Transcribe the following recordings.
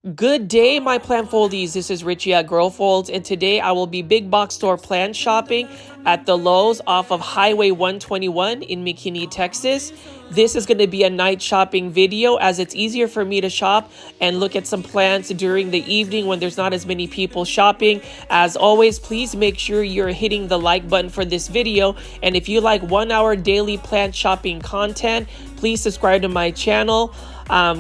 Good day, my plant foldies. This is Richie at Grow Folds, and today I will be big box store plant shopping at the Lowe's off of Highway 121 in McKinney, Texas. This is going to be a night shopping video as it's easier for me to shop and look at some plants during the evening when there's not as many people shopping. As always, please make sure you're hitting the like button for this video. And if you like 1 hour daily plant shopping content, please subscribe to my channel.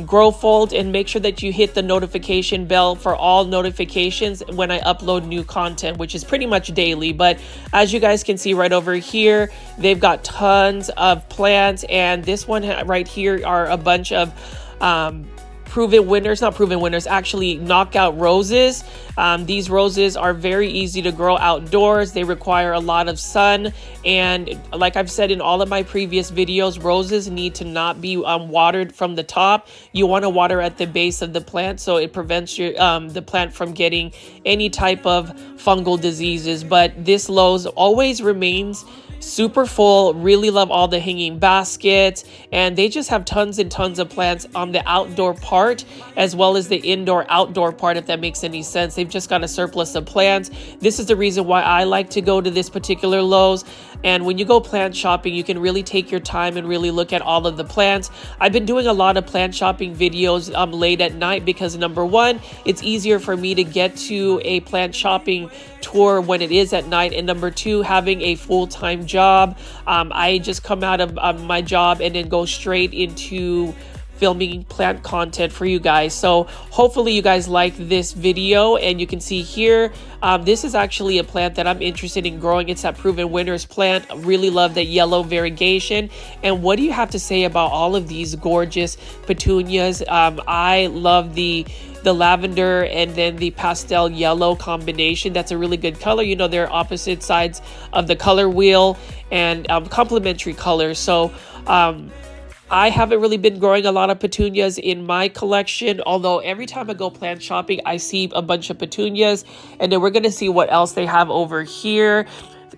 Grow Fold, and make sure that you hit the notification bell for all notifications when I upload new content, which is pretty much daily. But as you guys can see right over here, they've got tons of plants, and this one right here are a bunch of actually knockout roses. These roses are very easy to grow outdoors. They require a lot of sun, and like I've said in all of my previous videos, roses need to not be watered from the top. You want to water at the base of the plant so it prevents your the plant from getting any type of fungal diseases. But this Lowe's always remains super full. Really love all the hanging baskets, and they just have tons and tons of plants on the outdoor part as well as the indoor outdoor part, if that makes any sense. They've just got a surplus of plants. This is the reason why I like to go to this particular Lowe's. And when you go plant shopping, you can really take your time and really look at all of the plants. I've been doing a lot of plant shopping videos late at night because, number one, it's easier for me to get to a plant shopping tour when it is at night, and number two, having a full-time job, I just come out of my job and then go straight into filming plant content for you guys. So hopefully you guys like this video. And you can see here, this is actually a plant that I'm interested in growing. It's that Proven Winners plant. I really love the yellow variegation. And what do you have to say about all of these gorgeous petunias? I love the lavender and then the pastel yellow combination. That's a really good color. You know, they're opposite sides of the color wheel and complementary colors. So I haven't really been growing a lot of petunias in my collection, although every time I go plant shopping, I see a bunch of petunias. And then we're going to see what else they have over here.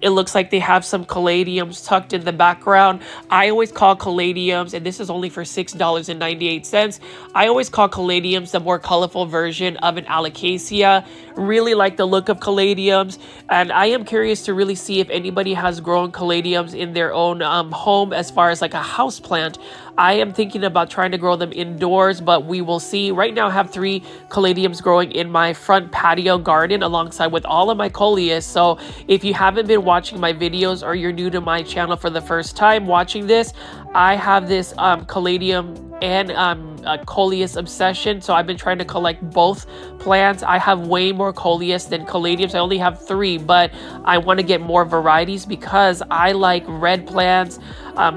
It looks like they have some caladiums tucked in the background. I always call caladiums, and this is only for $6.98. I always call caladiums the more colorful version of an alocasia. Really like the look of caladiums, and I am curious to really see if anybody has grown caladiums in their own home as far as like a house plant. I am thinking about trying to grow them indoors, but we will see. Right now I have 3 caladiums growing in my front patio garden alongside with all of my coleus. So if you haven't been watching my videos or you're new to my channel for the first time watching this, I have this caladium and coleus obsession. So I've been trying to collect both plants. I have way more coleus than caladiums. I only have 3, but I want to get more varieties because I like red plants,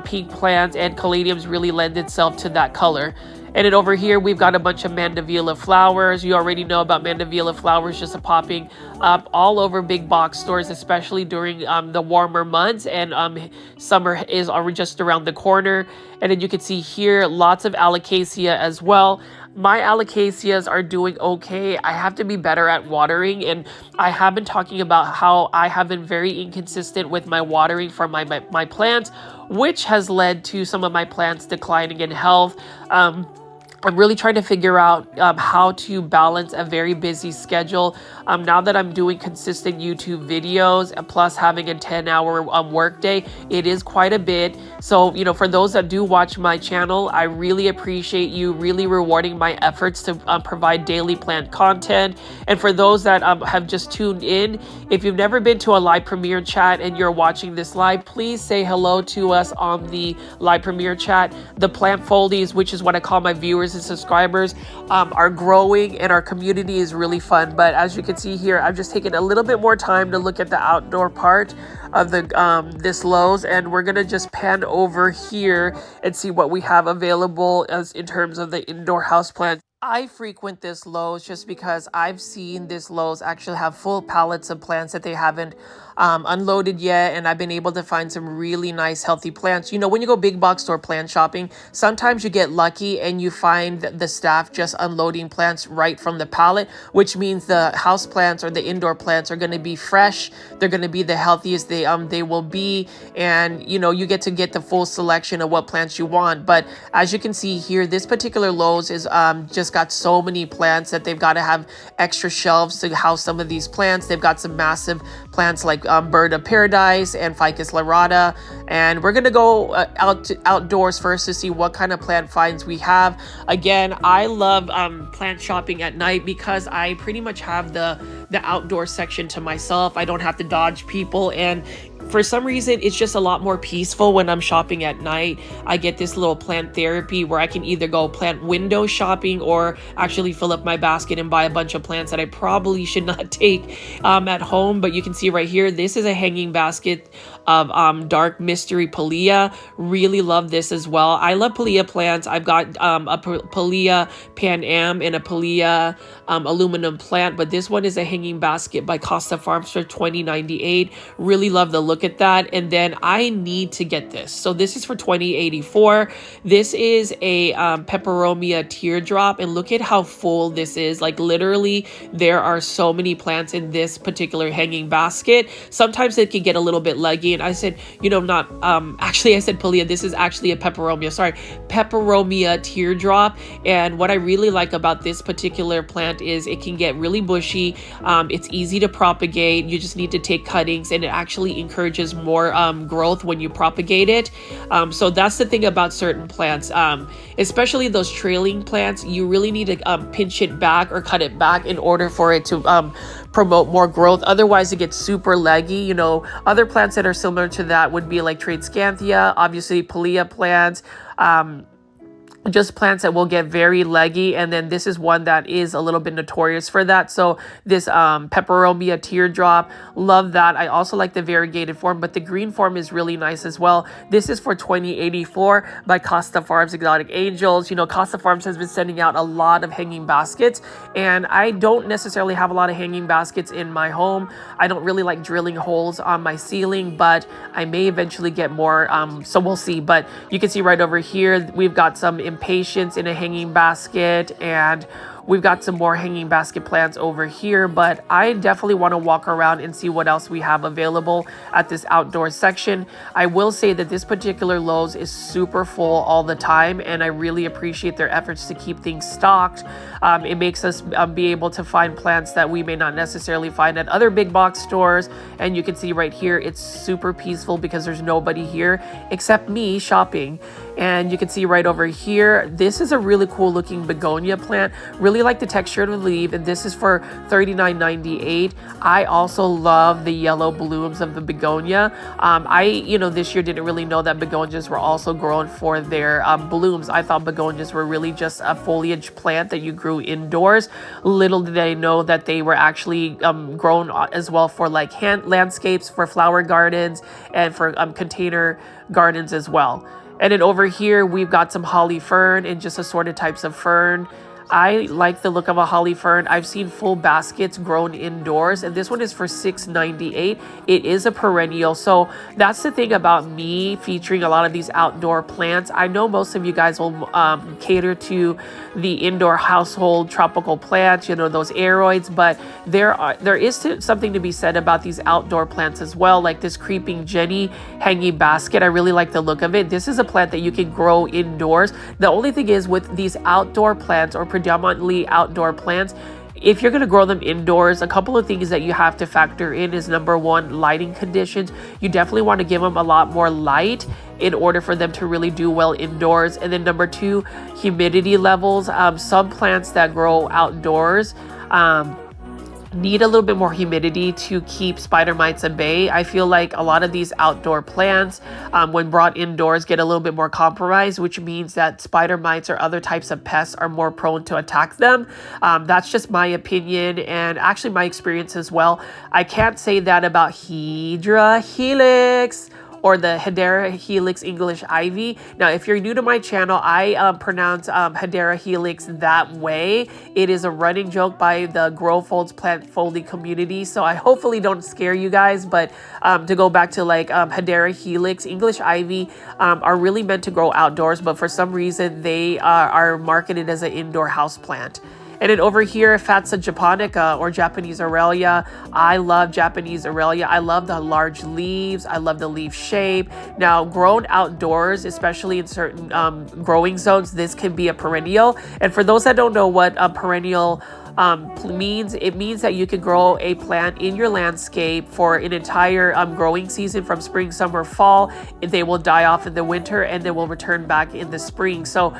pink plants, and caladiums really lend itself to that color. And then over here, we've got a bunch of mandevilla flowers. You already know about mandevilla flowers just popping up all over big box stores, especially during the warmer months. And summer is already just around the corner. And then you can see here, lots of alocasia as well. My alocasias are doing okay. I have to be better at watering, and I have been talking about how I have been very inconsistent with my watering for my plants, which has led to some of my plants declining in health. I'm really trying to figure out how to balance a very busy schedule. Now that I'm doing consistent YouTube videos and plus having a 10-hour work day, it is quite a bit. So, you know, for those that do watch my channel, I really appreciate you really rewarding my efforts to provide daily plant content. And for those that have just tuned in, if you've never been to a live premiere chat and you're watching this live, please say hello to us on the live premiere chat. The plant foldies, which is what I call my viewers and subscribers, are growing, and our community is really fun. But as you can see here, I've just taken a little bit more time to look at the outdoor part of the this Lowe's, and we're gonna just pan over here and see what we have available as in terms of the indoor house plants. I frequent this Lowe's just because I've seen this Lowe's actually have full pallets of plants that they haven't unloaded yet, and I've been able to find some really nice healthy plants. You know, when you go big box store plant shopping, sometimes you get lucky and you find the staff just unloading plants right from the pallet, which means the house plants or the indoor plants are going to be fresh. They're going to be the healthiest they will be, and you know, you get to get the full selection of what plants you want. But as you can see here, this particular Lowe's is just got so many plants that they've got to have extra shelves to house some of these plants. They've got some massive plants like bird of paradise and ficus lyrata. And we're gonna go outdoors first to see what kind of plant finds we have. Again, I love plant shopping at night because I pretty much have the outdoor section to myself. I don't have to dodge people, and for some reason, it's just a lot more peaceful when I'm shopping at night. I get this little plant therapy where I can either go plant window shopping or actually fill up my basket and buy a bunch of plants that I probably should not take at home. But you can see right here, this is a hanging basket of dark mystery Pilea. Really love this as well. I love Pilea plants. I've got a Pilea Pan Am and a Pilea aluminum plant, but this one is a hanging basket by Costa Farms for $20.98. Really love the look at that. And then I need to get this. So this is for $20.84. This is a peperomia teardrop, and look at how full this is. Like literally, there are so many plants in this particular hanging basket. Sometimes it can get a little bit leggy, and I said, you know, not actually I said Pilea. This is actually a peperomia teardrop. And what I really like about this particular plant is it can get really bushy. It's easy to propagate. You just need to take cuttings, and it actually encourages more growth when you propagate it. So that's the thing about certain plants, especially those trailing plants. You really need to pinch it back or cut it back in order for it to promote more growth. Otherwise, it gets super leggy. You know, other plants that are similar to that would be like Tradescanthia, obviously Pilea plants, just plants that will get very leggy. And then this is one that is a little bit notorious for that. So this peperomia teardrop, love that. I also like the variegated form, but the green form is really nice as well. This is for $20.84 by Costa Farms Exotic Angels. You know, Costa Farms has been sending out a lot of hanging baskets, and I don't necessarily have a lot of hanging baskets in my home. I don't really like drilling holes on my ceiling, but I may eventually get more, so we'll see. But you can see right over here, we've got some impatiens in a hanging basket, and we've got some more hanging basket plants over here, but I definitely want to walk around and see what else we have available at this outdoor section. I will say that this particular Lowe's is super full all the time, and I really appreciate their efforts to keep things stocked. It makes us be able to find plants that we may not necessarily find at other big box stores. And you can see right here, it's super peaceful because there's nobody here except me shopping. And you can see right over here, this is a really cool looking begonia plant. Really like the texture of the leaf, and this is for $39.98. I also love the yellow blooms of the begonia. You know, this year didn't really know that begonias were also grown for their blooms. I thought begonias were really just a foliage plant that you grew indoors. Little did I know that they were actually grown as well for like landscapes, for flower gardens, and for container gardens as well. And then over here, we've got some holly fern and just assorted types of fern. I like the look of a holly fern. I've seen full baskets grown indoors, and this one is for $6.98. It is a perennial. So that's the thing about me featuring a lot of these outdoor plants. I know most of you guys will cater to the indoor household tropical plants, you know, those aroids, but there is something to be said about these outdoor plants as well, like this creeping Jenny hanging basket. I really like the look of it. This is a plant that you can grow indoors. The only thing is with these outdoor plants, or predominantly outdoor plants, if you're going to grow them indoors, a couple of things that you have to factor in is, number one, lighting conditions. You definitely want to give them a lot more light in order for them to really do well indoors. And then number two, humidity levels. Some plants that grow outdoors need a little bit more humidity to keep spider mites at bay. I feel like a lot of these outdoor plants, when brought indoors, get a little bit more compromised, which means that spider mites or other types of pests are more prone to attack them. That's just my opinion, and actually my experience as well. I can't say that about Hydra Helix or the Hedera Helix English Ivy. Now, if you're new to my channel, I pronounce Hedera Helix that way. It is a running joke by the Grow Folds plant folding community, so I hopefully don't scare you guys. But to go back to like Hedera Helix English Ivy are really meant to grow outdoors, but for some reason they are marketed as an indoor house plant. And then over here, Fatsa japonica or Japanese Aurelia. I love Japanese Aurelia. I love the large leaves. I love the leaf shape. Now, grown outdoors, especially in certain growing zones, this can be a perennial. And for those that don't know what a perennial means, it means that you can grow a plant in your landscape for an entire growing season from spring, summer, fall. They will die off in the winter and they will return back in the spring. So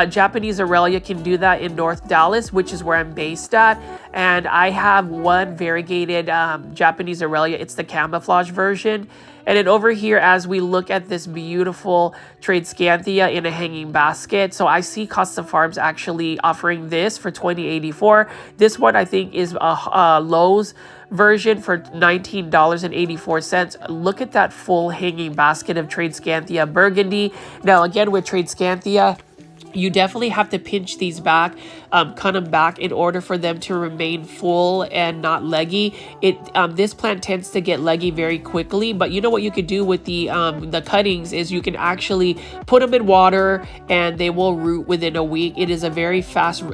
Japanese Aurelia can do that in North Dallas, which is where I'm based at. And I have one variegated Japanese Aurelia. It's the camouflage version. And then over here, as we look at this beautiful Tradescanthia in a hanging basket. So I see Costa Farms actually offering this for $20.84. This one I think is a Lowe's version for $19.84. Look at that full hanging basket of Tradescanthia burgundy. Now again, with Tradescanthia, you definitely have to pinch these back, cut them back in order for them to remain full and not leggy. This plant tends to get leggy very quickly, but you know what you could do with the cuttings is you can actually put them in water and they will root within a week. It is a very fast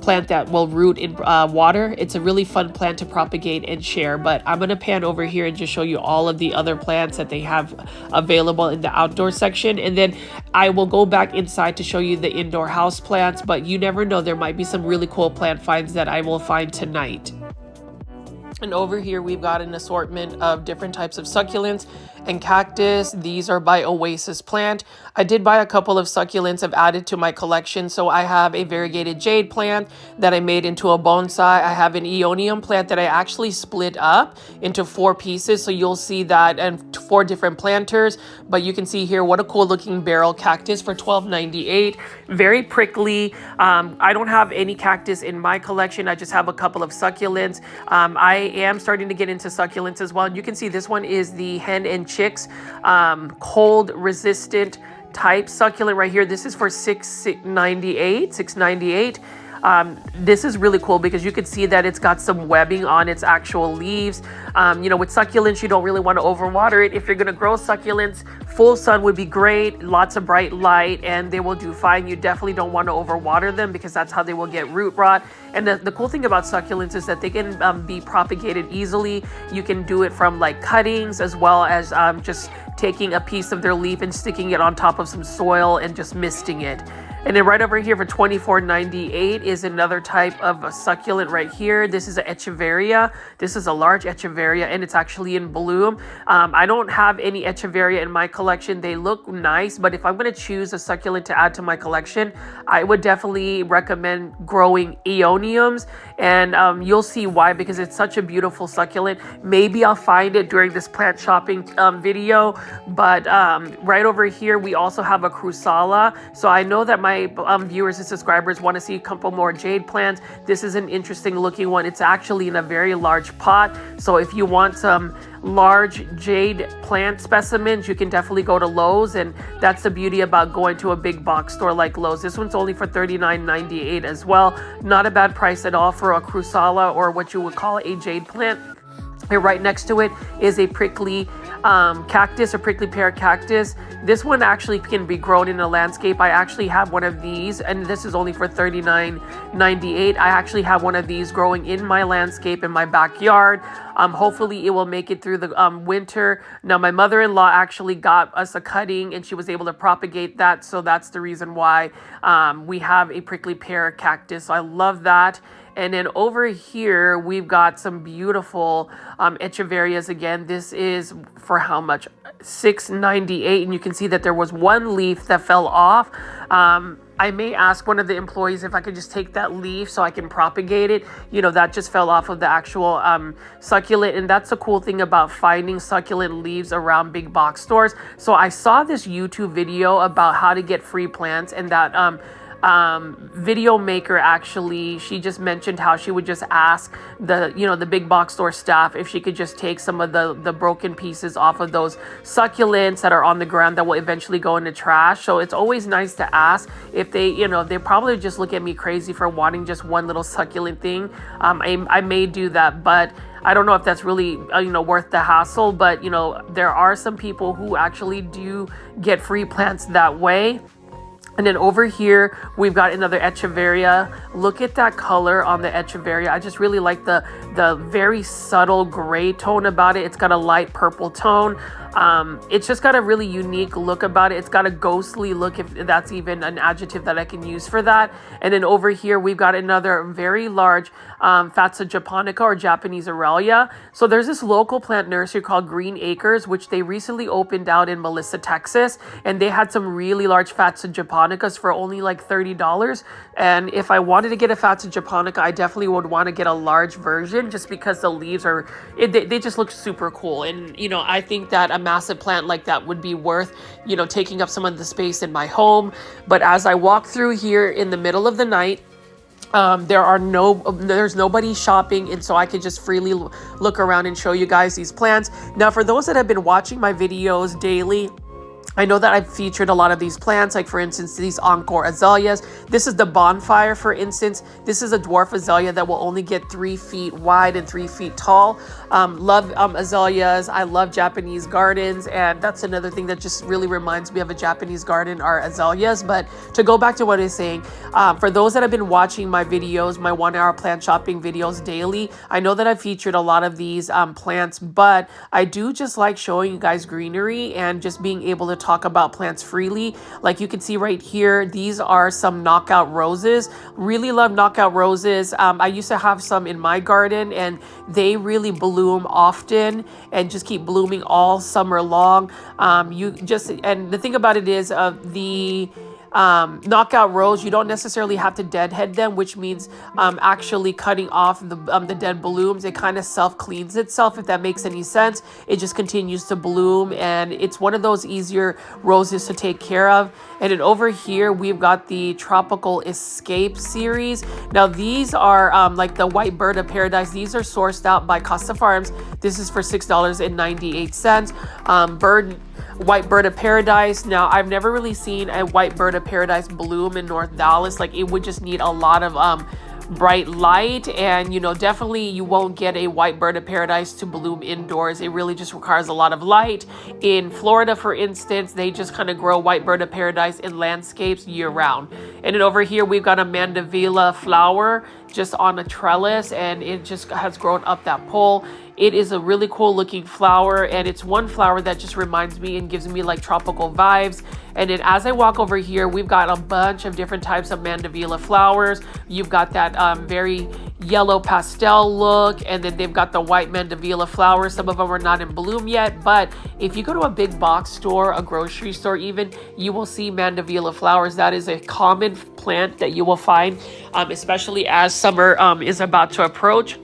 plant that will root in water. It's a really fun plant to propagate and share, but I'm going to pan over here and just show you all of the other plants that they have available in the outdoor section. And then I will go back inside to show you the indoor house plants, but you never know, there might be some really cool plant finds that I will find tonight. And over here, we've got an assortment of different types of succulents and cactus. These are by Oasis Plant. I did buy a couple of succulents I've added to my collection. So I have a variegated jade plant that I made into a bonsai. I have an Aeonium plant that I actually split up into 4 pieces. So you'll see that, and 4 different planters. But you can see here, what a cool looking barrel cactus for $12.98. Very prickly. I don't have any cactus in my collection. I just have a couple of succulents. I am starting to get into succulents as well. You can see this one is the hen and chicks cold resistant type succulent right here. This is for $6.98. This is really cool because you can see that it's got some webbing on its actual leaves. You know, with succulents, you don't really want to overwater it. If you're going to grow succulents, full sun would be great, lots of bright light, and they will do fine. You definitely don't want to overwater them because that's how they will get root rot. And the cool thing about succulents is that they can be propagated easily. You can do it from like cuttings as well as just taking a piece of their leaf and sticking it on top of some soil and just misting it. And then right over here for $24.98 is another type of a succulent right here. This is an Echeveria. This is a large Echeveria and it's actually in bloom. I don't have any Echeveria in my collection. They look nice, but if I'm going to choose a succulent to add to my collection, I would definitely recommend growing Aeoniums. And you'll see why, because it's such a beautiful succulent. Maybe I'll find it during this plant shopping video. But right over here, we also have a Crusala. So I know that my viewers and subscribers want to see a couple more jade plants. This is an interesting looking one. It's actually in a very large pot. So if you want some large jade plant specimens, you can definitely go to Lowe's, and that's the beauty about going to a big box store like Lowe's. This one's only for $39.98 as well. Not a bad price at all for a Crusala, or what you would call a jade plant. And right next to it is a prickly cactus, a prickly pear cactus. This one actually can be grown in a landscape. I actually have one of these, and this is only for $39.98. I actually have one of these growing in my landscape in my backyard. Hopefully it will make it through the winter. Now, my mother-in-law actually got us a cutting and she was able to propagate that. So that's the reason why we have a prickly pear cactus. So I love that. And then over here, we've got some beautiful Echeverias again. This is for how much? $6.98. And you can see that there was one leaf that fell off. I may ask one of the employees if I could just take that leaf so I can propagate it. You know, that just fell off of the actual succulent. And that's the cool thing about finding succulent leaves around big box stores. So I saw this YouTube video about how to get free plants, and that video maker, actually, she just mentioned how she would just ask the big box store staff if she could just take some of the broken pieces off of those succulents that are on the ground that will eventually go in the trash. So it's always nice to ask. If they probably just look at me crazy for wanting just one little succulent thing. I may do that, but I don't know if that's really worth the hassle. But there are some people who actually do get free plants that way. And then over here, we've got another echeveria. Look at that color on the echeveria. I just really like the very subtle gray tone about it. It's got a light purple tone. It's just got a really unique look about it. It's got a ghostly look, if that's even an adjective that I can use for that. And then over here, we've got another very large Fatsa japonica, or Japanese Aurelia. So there's this local plant nursery called Green Acres, which they recently opened out in Melissa, Texas. And they had some really large Fatsa japonicas for only like $30. And if I wanted to get a Fatsa japonica, I definitely would want to get a large version, just because the leaves are, they just look super cool. And, you know, I think that a massive plant like that would be worth, you know, taking up some of the space in my home. But as I walk through here in the middle of the night, there's nobody shopping, and so I could just freely look around and show you guys these plants. Now, for those that have been watching my videos daily, I know that I've featured a lot of these plants, like for instance, these Encore azaleas. This is the Bonfire, for instance. This is a dwarf azalea that will only get 3 feet wide and 3 feet tall. Love azaleas. I love Japanese gardens, and that's another thing that just really reminds me of a Japanese garden are azaleas. But to go back to what I was saying, for those that have been watching my videos, my 1 hour plant shopping videos daily, I know that I've featured a lot of these plants, but I do just like showing you guys greenery and just being able to talk about plants freely. Like you can see right here, these are some knockout roses. Really love knockout roses. I used to have some in my garden, and they really bloom often and just keep blooming all summer long. And the thing about it is, the knockout rose, you don't necessarily have to deadhead them, which means actually cutting off the dead blooms. It kind of self-cleans itself, if that makes any sense. It just continues to bloom, and it's one of those easier roses to take care of. And then over here, we've got the Tropical Escape series. Now, these are like the White Bird of Paradise. These are sourced out by Costa Farms. This is for $6.98. White Bird of Paradise. Now, I've never really seen a White Bird of Paradise bloom in North Dallas. Like, it would just need a lot of bright light, and you know, definitely you won't get a White Bird of Paradise to bloom indoors. It really just requires a lot of light. In Florida, for instance, they just kind of grow White Bird of Paradise in landscapes year round. And then over here, we've got a Mandevilla flower just on a trellis, and it just has grown up that pole. It is a really cool looking flower, and it's one flower that just reminds me and gives me like tropical vibes. And then as I walk over here, we've got a bunch of different types of Mandevilla flowers. You've got that very yellow pastel look, and then they've got the white Mandevilla flowers. Some of them are not in bloom yet, but if you go to a big box store, a grocery store even, you will see Mandevilla flowers. That is a common plant that you will find, especially as summer is about to approach.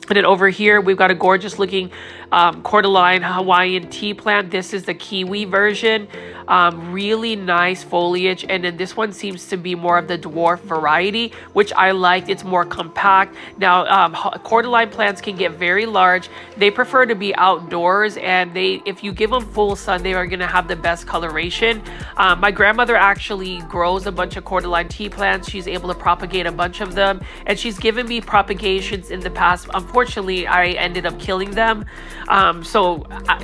And then over here, we've got a gorgeous looking cordyline Hawaiian tea plant. This is the kiwi version. Really nice foliage. And then this one seems to be more of the dwarf variety, which I like. It's more compact. Now, cordyline plants can get very large. They prefer to be outdoors, and if you give them full sun, they are going to have the best coloration. My grandmother actually grows a bunch of cordyline tea plants. She's able to propagate a bunch of them, and she's given me propagations in the past. Unfortunately, I ended up killing them.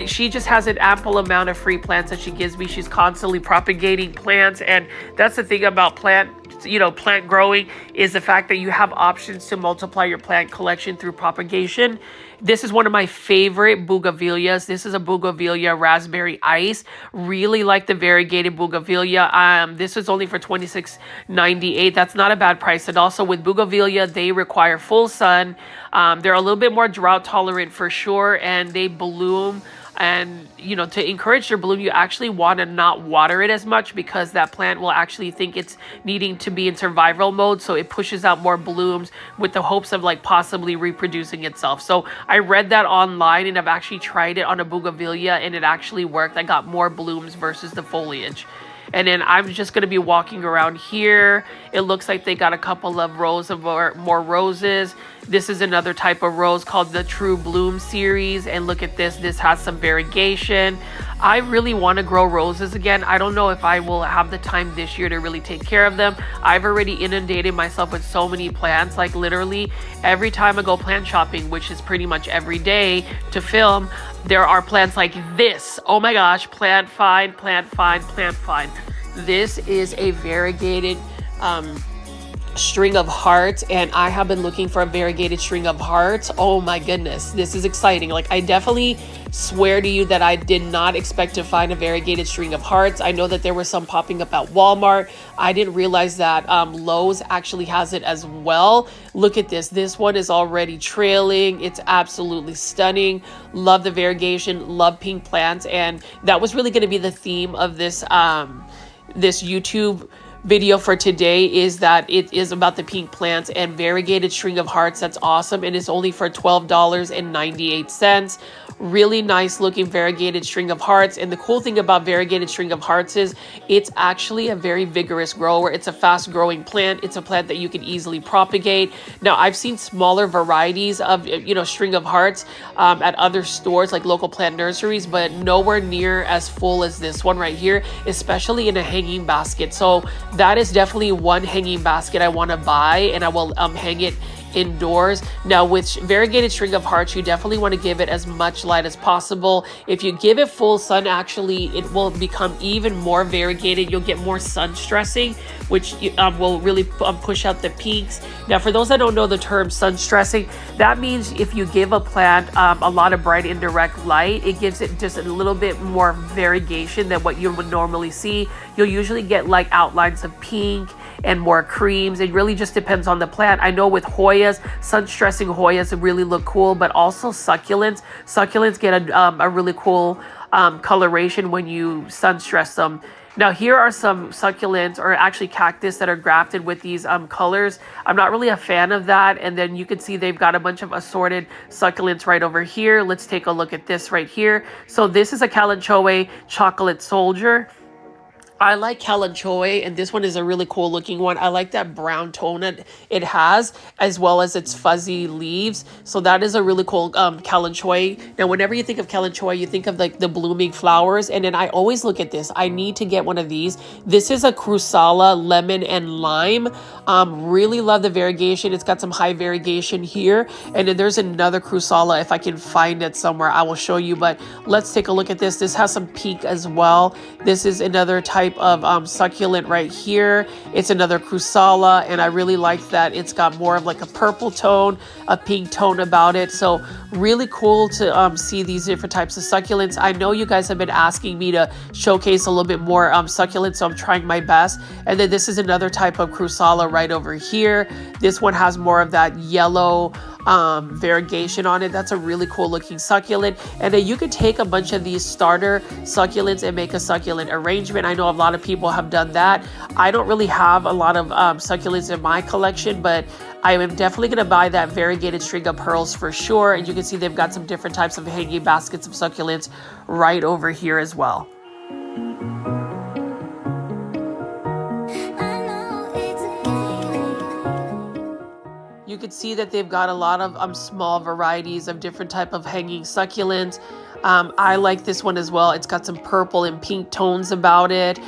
She just has an ample amount of free plants that she gives me. She's constantly propagating plants, and that's the thing about plant growing, is the fact that you have options to multiply your plant collection through propagation. This is one of my favorite bougainvilleas. This is a bougainvillea raspberry ice. Really like the variegated bougainvillea. This is only for $26.98. That's not a bad price. And also with bougainvillea, they require full sun. They're a little bit more drought tolerant for sure, and they bloom. And, you know, to encourage their bloom, you actually want to not water it as much, because that plant will actually think it's needing to be in survival mode. So it pushes out more blooms with the hopes of like possibly reproducing itself. So I read that online, and I've actually tried it on a bougainvillea, and it actually worked. I got more blooms versus the foliage. And then I'm just going to be walking around here. It looks like they got a couple of rows of more roses. This is another type of rose called the True Bloom series. And look at this. This has some variegation. I really want to grow roses again. I don't know if I will have the time this year to really take care of them. I've already inundated myself with so many plants. Like literally every time I go plant shopping, which is pretty much every day to film, there are plants like this. Oh my gosh, plant find, plant find, plant find. This is a variegated string of hearts, and I have been looking for a variegated string of hearts. Oh my goodness, this is exciting. Like, I definitely swear to you that I did not expect to find a variegated string of hearts. I know that there were some popping up at Walmart. I didn't realize that Lowe's actually has it as well. Look at this. This one is already trailing. It's absolutely stunning. Love the variegation, love pink plants, and that was really going to be the theme of this this YouTube video for today, is that it is about the pink plants and variegated string of hearts. That's awesome, and it's only for $12.98. Really nice looking variegated string of hearts. And the cool thing about variegated string of hearts is it's actually a very vigorous grower. It's a fast growing plant. It's a plant that you can easily propagate. Now, I've seen smaller varieties of, you know, string of hearts at other stores like local plant nurseries, but nowhere near as full as this one right here, especially in a hanging basket. So that is definitely one hanging basket I want to buy, and I will hang it indoors. Now, with variegated string of hearts, you definitely want to give it as much light as possible. If you give it full sun, actually it will become even more variegated. You'll get more sun stressing, which will really push out the pinks. Now, for those that don't know the term sun stressing, that means if you give a plant a lot of bright indirect light, it gives it just a little bit more variegation than what you would normally see. You'll usually get like outlines of pink and more creams. It really just depends on the plant. I know with Hoyas, sun stressing Hoyas really look cool, but also succulents get a really cool coloration when you sun stress them. Now, here are some succulents, or actually cactus, that are grafted with these colors. I'm not really a fan of that. And then you can see they've got a bunch of assorted succulents right over here. Let's take a look at this right here. So this is a Kalanchoe chocolate soldier. I like Kalanchoe, and this one is a really cool looking one. I like that brown tone that it has, as well as its fuzzy leaves. So that is a really cool Kalanchoe. Now, whenever you think of Kalanchoe, you think of like the blooming flowers. And then I always look at this. I need to get one of these. This is a Crusala lemon and lime. Really love the variegation. It's got some high variegation here. And then there's another Crusala. If I can find it somewhere, I will show you. But let's take a look at this. This has some pink as well. This is another type of succulent right here. It's another Crusala, and I really like that it's got more of like a purple tone, a pink tone about it. So really cool to see these different types of succulents. I know you guys have been asking me to showcase a little bit more succulents, so I'm trying my best. And then this is another type of Crusala right over here. This one has more of that yellow variegation on it. That's a really cool looking succulent. And then you could take a bunch of these starter succulents and make a succulent arrangement. I know a lot of people have done that. I don't really have a lot of succulents in my collection, but I am definitely going to buy that variegated string of pearls for sure. And you can see they've got some different types of hanging baskets of succulents right over here as well. You could see that they've got a lot of small varieties of different type of hanging succulents. I like this one as well. It's got some purple and pink tones about it.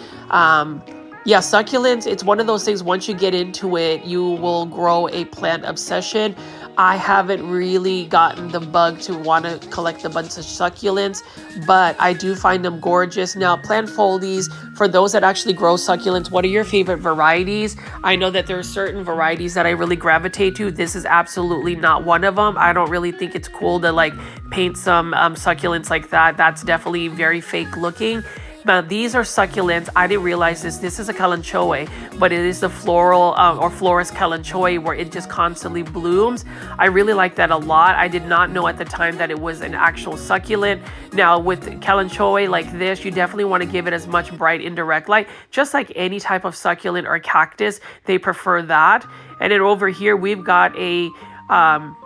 Yeah, succulents, it's one of those things, once you get into it, you will grow a plant obsession. I haven't really gotten the bug to want to collect a bunch of succulents, but I do find them gorgeous. Now, plant foldies, for those that actually grow succulents, what are your favorite varieties? I know that there are certain varieties that I really gravitate to. This is absolutely not one of them. I don't really think it's cool to like paint some succulents like that. That's definitely very fake looking. Now, these are succulents. I didn't realize this. This is a Kalanchoe, but it is the floral or florist Kalanchoe where it just constantly blooms. I really like that a lot. I did not know at the time that it was an actual succulent. Now, with Kalanchoe like this, you definitely want to give it as much bright indirect light. Just like any type of succulent or cactus, they prefer that. And then over here, we've got a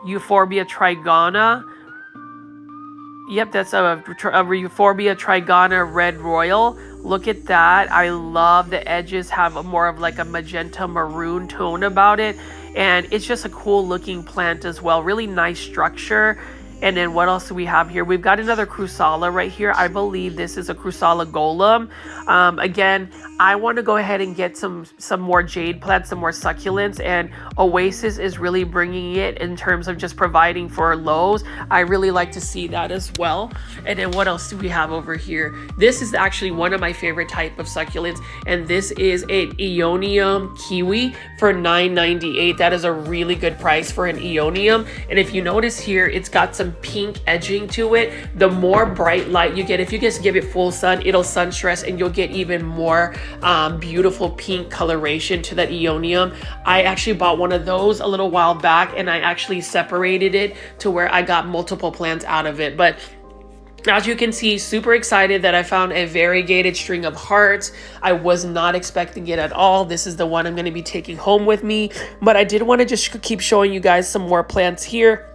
Euphorbia trigona. Yep, that's a Euphorbia trigona red royal. Look at that. I love the edges have more of like a magenta maroon tone about it. And it's just a cool looking plant as well. Really nice structure. And then what else do we have here? We've got another Crusala right here. I believe this is a Crusala Golem. Again, I want to go ahead and get some more jade plants, some more succulents, and Oasis is really bringing it in terms of just providing for Lowe's. I really like to see that as well. And then what else do we have over here? This is actually one of my favorite type of succulents, and this is an Aeonium Kiwi for $9.98. That is a really good price for an Aeonium. And if you notice here, it's got some pink edging to it. The more bright light you get, if you just give it full sun, it'll sun stress and you'll get even more beautiful pink coloration to that Aeonium. I actually bought one of those a little while back, and I actually separated it to where I got multiple plants out of it. But as you can see, super excited that I found a variegated string of hearts. I was not expecting it at all. This is the one I'm going to be taking home with me, but I did want to just keep showing you guys some more plants here.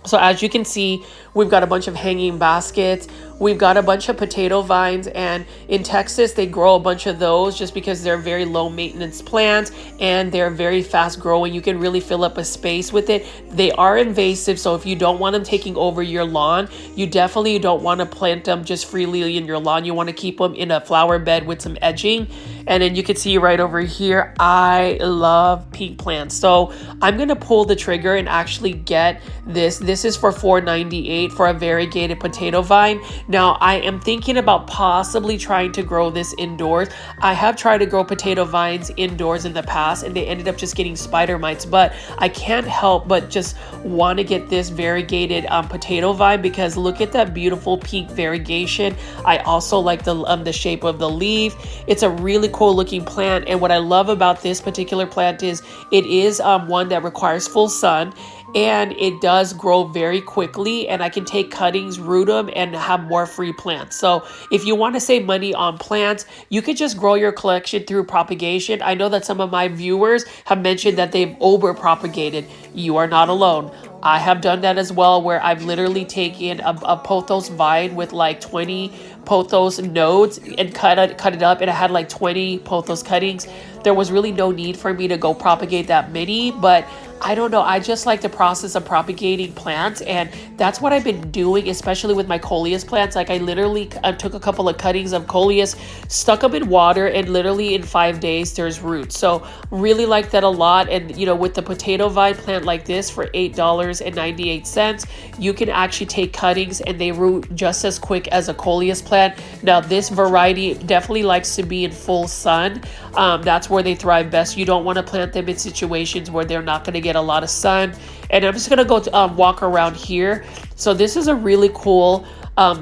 So as you can see, we've got a bunch of hanging baskets. We've got a bunch of potato vines, and in Texas, they grow a bunch of those just because they're very low maintenance plants and they're very fast growing. You can really fill up a space with it. They are invasive, so if you don't want them taking over your lawn, you definitely don't want to plant them just freely in your lawn. You want to keep them in a flower bed with some edging. And then you can see right over here, I love pink plants. So I'm going to pull the trigger and actually get this. This is for $4.98 for a variegated potato vine. Now, I am thinking about possibly trying to grow this indoors. I have tried to grow potato vines indoors in the past, and they ended up just getting spider mites. But I can't help but just want to get this variegated potato vine because look at that beautiful pink variegation. I also like the shape of the leaf. It's a really cool looking plant, and what I love about this particular plant is it is one that requires full sun, and it does grow very quickly, and I can take cuttings, root them, and have more free plants. So if you want to save money on plants, you could just grow your collection through propagation. I know that some of my viewers have mentioned that they've over propagated. You are not alone. I have done that as well, where I've literally taken a pothos vine with like 20 pothos nodes and cut it up, and I had like 20 pothos cuttings. There was really no need for me to go propagate that many, but I don't know. I just like the process of propagating plants, and that's what I've been doing, especially with my coleus plants. Like I literally took a couple of cuttings of coleus, stuck them in water, and literally in 5 days there's roots. So really like that a lot. And you know, with the potato vine plant like this for $8.98, you can actually take cuttings and they root just as quick as a coleus plant. Now this variety definitely likes to be in full sun. That's where they thrive best. You don't want to plant them in situations where they're not going to get a lot of sun. And I'm just gonna go walk around here. So this is a really cool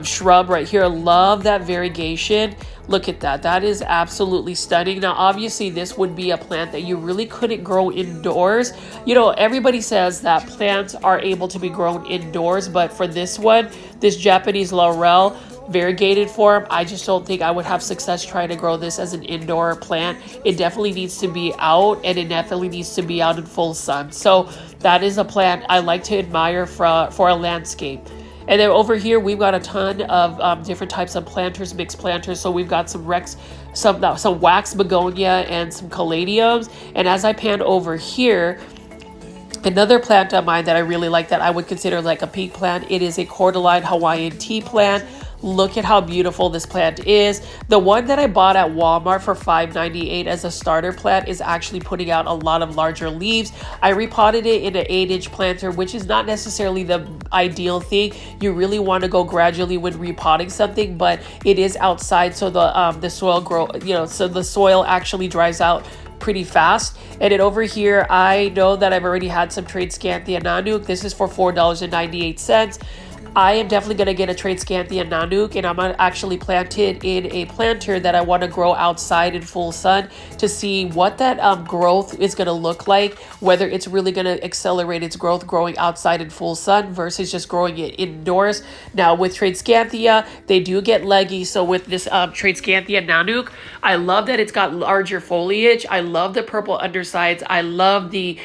shrub right here. Love that variegation. Look at that. That is absolutely stunning. Now obviously this would be a plant that you really couldn't grow indoors. You know, everybody says that plants are able to be grown indoors, but for this one, this Japanese laurel variegated form, I just don't think I would have success trying to grow this as an indoor plant. It definitely needs to be out, and it definitely needs to be out in full sun. So that is a plant I like to admire for a landscape. And then over here we've got a ton of different types of planters, mixed planters. So we've got some wax begonia and some caladiums. And as I pan over here, another plant of mine that I really like that I would consider like a pink plant, it is a cordyline Hawaiian tea plant. Look at how beautiful this plant is. The one that I bought at Walmart for $5.98 as a starter plant is actually putting out a lot of larger leaves. I repotted it in an 8-inch planter, which is not necessarily the ideal thing. You really want to go gradually when repotting something, but it is outside, so the soil so the soil actually dries out pretty fast. And then over here, I know that I've already had some Tradescanthia Nanook. This is for $4.98. I am definitely going to get a Tradescanthia Nanook, and I'm going to actually plant it in a planter that I want to grow outside in full sun to see what that growth is going to look like, whether it's really going to accelerate its growth growing outside in full sun versus just growing it indoors. Now with Tradescanthia, they do get leggy. So with this Tradescanthia Nanook, I love that it's got larger foliage. I love the purple undersides. I love the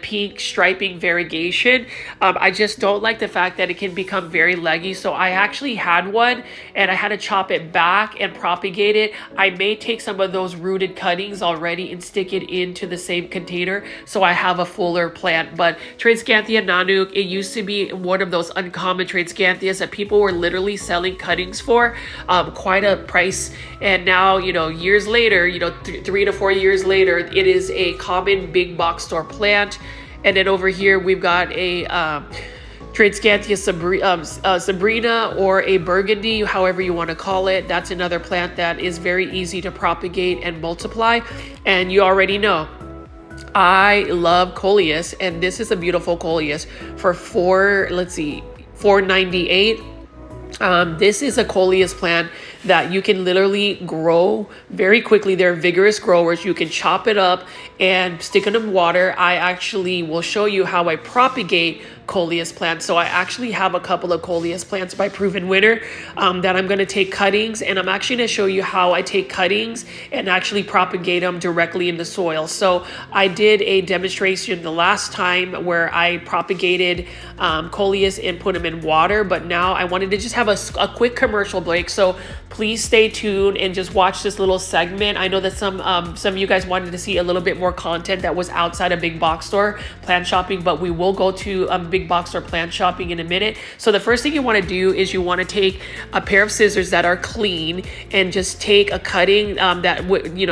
pink striping variegation. I just don't like the fact that it can can become very leggy. So I actually had one and I had to chop it back and propagate it. I may take some of those rooted cuttings already and stick it into the same container so I have a fuller plant. But Transcanthia nanuk, it used to be one of those uncommon Transcanthias that people were literally selling cuttings for quite a price. And now, you know, years later, you know, 3 to 4 years later, it is a common big box store plant. And then over here we've got a Transcanthia Sabrina or a burgundy, however you want to call it. That's another plant that is very easy to propagate and multiply. And you already know I love coleus, and this is a beautiful coleus for $4.98. This is a coleus plant that you can literally grow very quickly. They're vigorous growers. You can chop it up and stick it in water. I actually will show you how I propagate coleus plants. So I actually have a couple of coleus plants by Proven Winner that I'm going to take cuttings, and I'm actually going to show you how I take cuttings and actually propagate them directly in the soil. So I did a demonstration the last time where I propagated coleus and put them in water, but now I wanted to just have a quick commercial break. So please stay tuned and just watch this little segment. I know that some of you guys wanted to see a little bit more content that was outside of big box store plant shopping, but we will go to big box store plant shopping in a minute. So the first thing you want to do is you want to take a pair of scissors that are clean and just take a cutting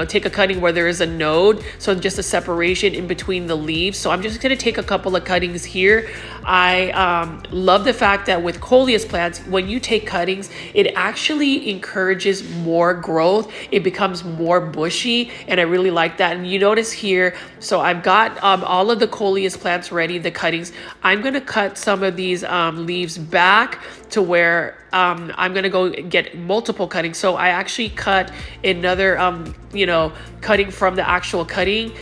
take a cutting where there is a node, so just a separation in between the leaves. So I'm just going to take a couple of cuttings here. I love the fact that with coleus plants, when you take cuttings, it actually encourages more growth. It becomes more bushy, and I really like that. And you notice here, so I've got all of the coleus plants ready, the cuttings. I'm going to cut some of these leaves back to where I'm going to go get multiple cuttings. So I actually cut another, cutting from the actual cutting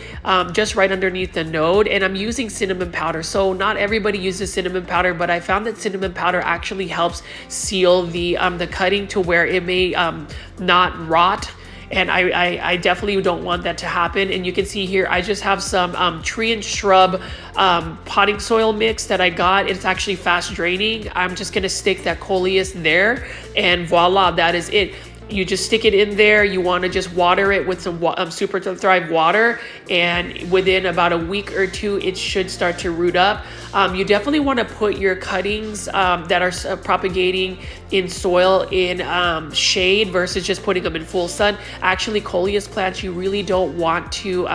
just right underneath the node. And I'm using cinnamon powder. So not everybody uses cinnamon powder, but I found that cinnamon powder actually helps seal the cutting to where it may not rot. And I definitely don't want that to happen. And you can see here, I just have some tree and shrub potting soil mix that I got. It's actually fast draining. I'm just gonna stick that coleus there, and voila, that is it. You just stick it in there. You want to just water it with some Super Thrive water, and within about a week or two, it should start to root up. You definitely want to put your cuttings that are propagating in soil in shade versus just putting them in full sun. Actually, coleus plants, you really don't want to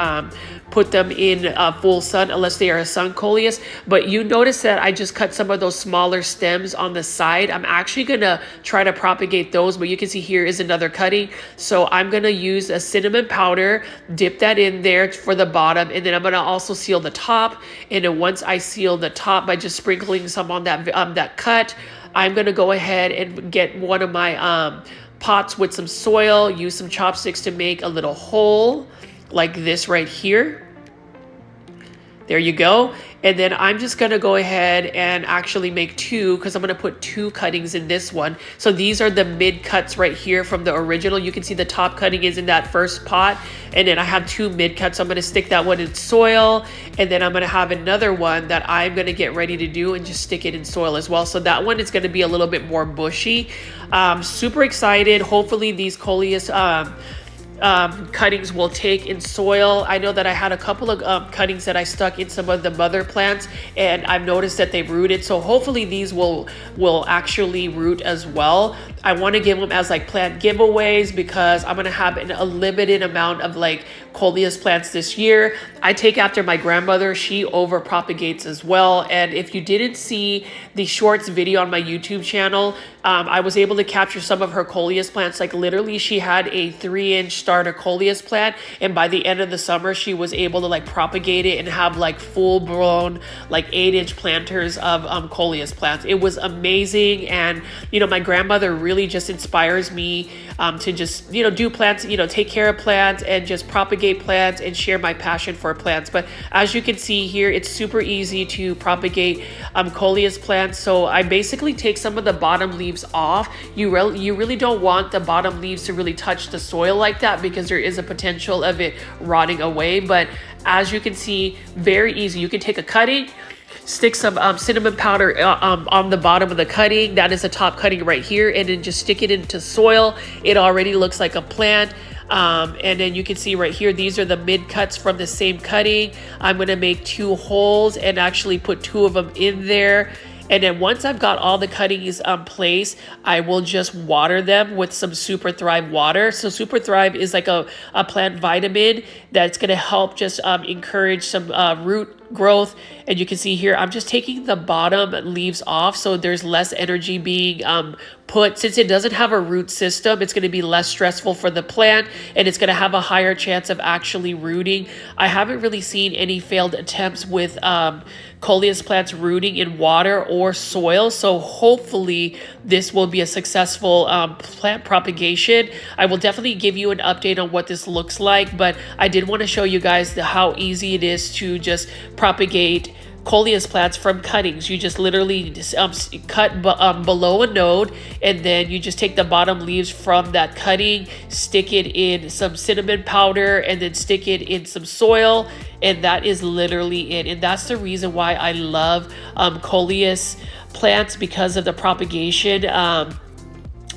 put them in full sun unless they are a sun coleus. But you notice that I just cut some of those smaller stems on the side. I'm actually gonna try to propagate those, but you can see here is another cutting. So I'm gonna use a cinnamon powder, dip that in there for the bottom, and then I'm gonna also seal the top. And then once I seal the top by just sprinkling some on that cut, I'm gonna go ahead and get one of my pots with some soil, use some chopsticks to make a little hole like this right here. There you go. And then I'm just going to go ahead and actually make two, because I'm going to put two cuttings in this one. So these are the mid cuts right here from the original. You can see the top cutting is in that first pot. And then I have two mid cuts. So I'm going to stick that one in soil. And then I'm going to have another one that I'm going to get ready to do and just stick it in soil as well. So that one is going to be a little bit more bushy. Super excited. Hopefully these coleus cuttings will take in soil. I know that I had a couple of cuttings that I stuck in some of the mother plants, and I've noticed that they've rooted. So hopefully these will actually root as well. I want to give them as like plant giveaways because I'm going to have a limited amount of like coleus plants this year. I take after my grandmother. She over propagates as well. And if you didn't see the shorts video on my YouTube channel, I was able to capture some of her coleus plants. Like literally she had a 3-inch starter coleus plant, and by the end of the summer she was able to like propagate it and have like full blown like 8-inch planters of coleus plants. It was amazing. And my grandmother really just inspires me to just do plants, take care of plants and just propagate plants and share my passion for plants. But as you can see here, it's super easy to propagate coleus plants. So I basically take some of the bottom leaves off. You really don't want the bottom leaves to really touch the soil like that because there is a potential of it rotting away. But as you can see, very easy. You can take a cutting, stick some cinnamon powder on the bottom of the cutting. That is the top cutting right here, and then just stick it into soil. It already looks like a plant. And then you can see right here, these are the mid cuts from the same cutting. I'm going to make 2 holes and actually put 2 of them in there. And then once I've got all the cuttings placed, I will just water them with some Super Thrive water. So Super Thrive is like a plant vitamin that's going to help just encourage some root growth. And you can see here, I'm just taking the bottom leaves off so there's less energy being put. Since it doesn't have a root system, it's going to be less stressful for the plant, and it's going to have a higher chance of actually rooting. I haven't really seen any failed attempts with coleus plants rooting in water or soil, so hopefully this will be a successful plant propagation. I will definitely give you an update on what this looks like, but I did want to show you guys how easy it is to just propagate coleus plants from cuttings. You just literally cut below a node, and then you just take the bottom leaves from that cutting, stick it in some cinnamon powder, and then stick it in some soil, and that is literally it. And that's the reason why I love coleus plants, because of the propagation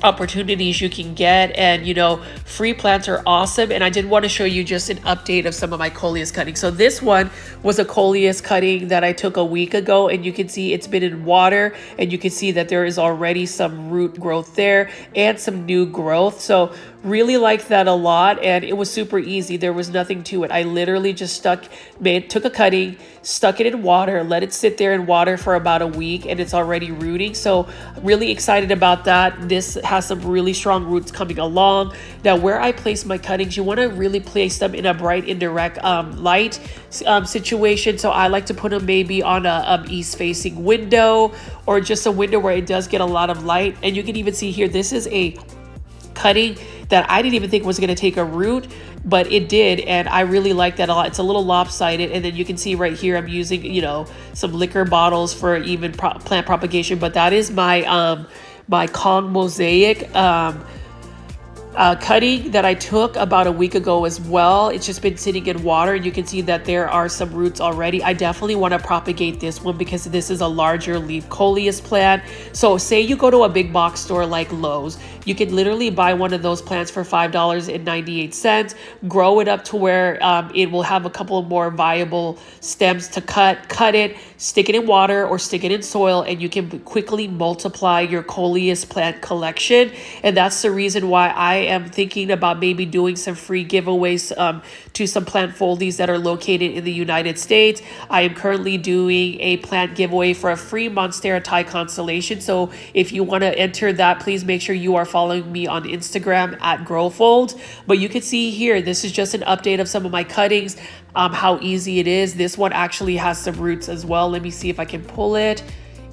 opportunities you can get. And you know, free plants are awesome. And I did want to show you just an update of some of my coleus cuttings. So this one was a coleus cutting that I took a week ago, and you can see it's been in water, and you can see that there is already some root growth there and some new growth. So really like that a lot, and it was super easy. There was nothing to it. I literally just took a cutting, stuck it in water, let it sit there in water for about a week, and it's already rooting. So really excited about that. This has some really strong roots coming along. Now, where I place my cuttings, you want to really place them in a bright indirect light situation. So I like to put them maybe on a east facing window, or just a window where it does get a lot of light. And you can even see here, this is a cutting that I didn't even think was going to take a root, but it did, and I really like that a lot. It's a little lopsided, and then you can see right here I'm using, you know, some liquor bottles for even plant propagation. But that is my my Kong mosaic cutting that I took about a week ago as well. It's just been sitting in water. You can see that there are some roots already. I definitely want to propagate this one because this is a larger leaf coleus plant. So say you go to a big box store like Lowe's, you can literally buy one of those plants for $5.98, grow it up to where it will have a couple of more viable stems to cut it, stick it in water or stick it in soil, and you can quickly multiply your coleus plant collection. And that's the reason why I am thinking about maybe doing some free giveaways to some plant foldies that are located in the United States. I am currently doing a plant giveaway for a free Monstera Thai constellation. So if you want to enter that, please make sure you are following me on Instagram at Growfold. But you can see here, this is just an update of some of my cuttings, how easy it is. This one actually has some roots as well. Let me see if I can pull it.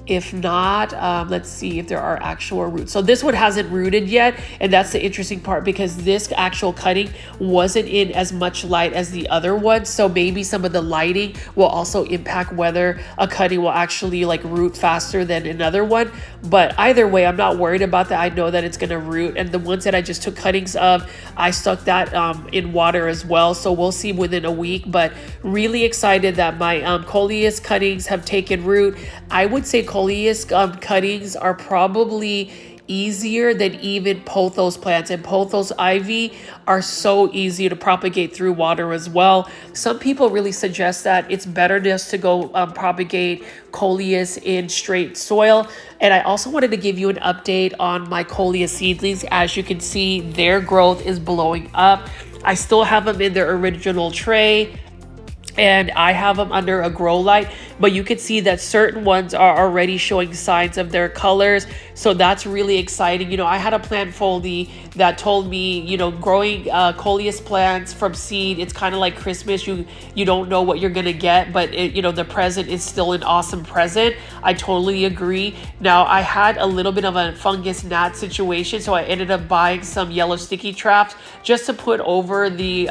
If not, let's see if there are actual roots. So this one hasn't rooted yet, and that's the interesting part because this actual cutting wasn't in as much light as the other one. So maybe some of the lighting will also impact whether a cutting will actually like root faster than another one. But either way, I'm not worried about that. I know that it's gonna root, and the ones that I just took cuttings of, I stuck that in water as well. So we'll see within a week, but really excited that my coleus cuttings have taken root. I would say coleus cuttings are probably easier than even pothos plants, and pothos ivy are so easy to propagate through water as well. Some people really suggest that it's better just to go propagate coleus in straight soil. And I also wanted to give you an update on my coleus seedlings. As you can see, their growth is blowing up. I still have them in their original tray, and I have them under a grow light, but you can see that certain ones are already showing signs of their colors. So that's really exciting. You know, I had a plant foldy that told me, you know, growing coleus plants from seed, it's kind of like Christmas. You don't know what you're gonna get, but you know, the present is still an awesome present. I totally agree. Now, I had a little bit of a fungus gnat situation, so I ended up buying some yellow sticky traps just to put over the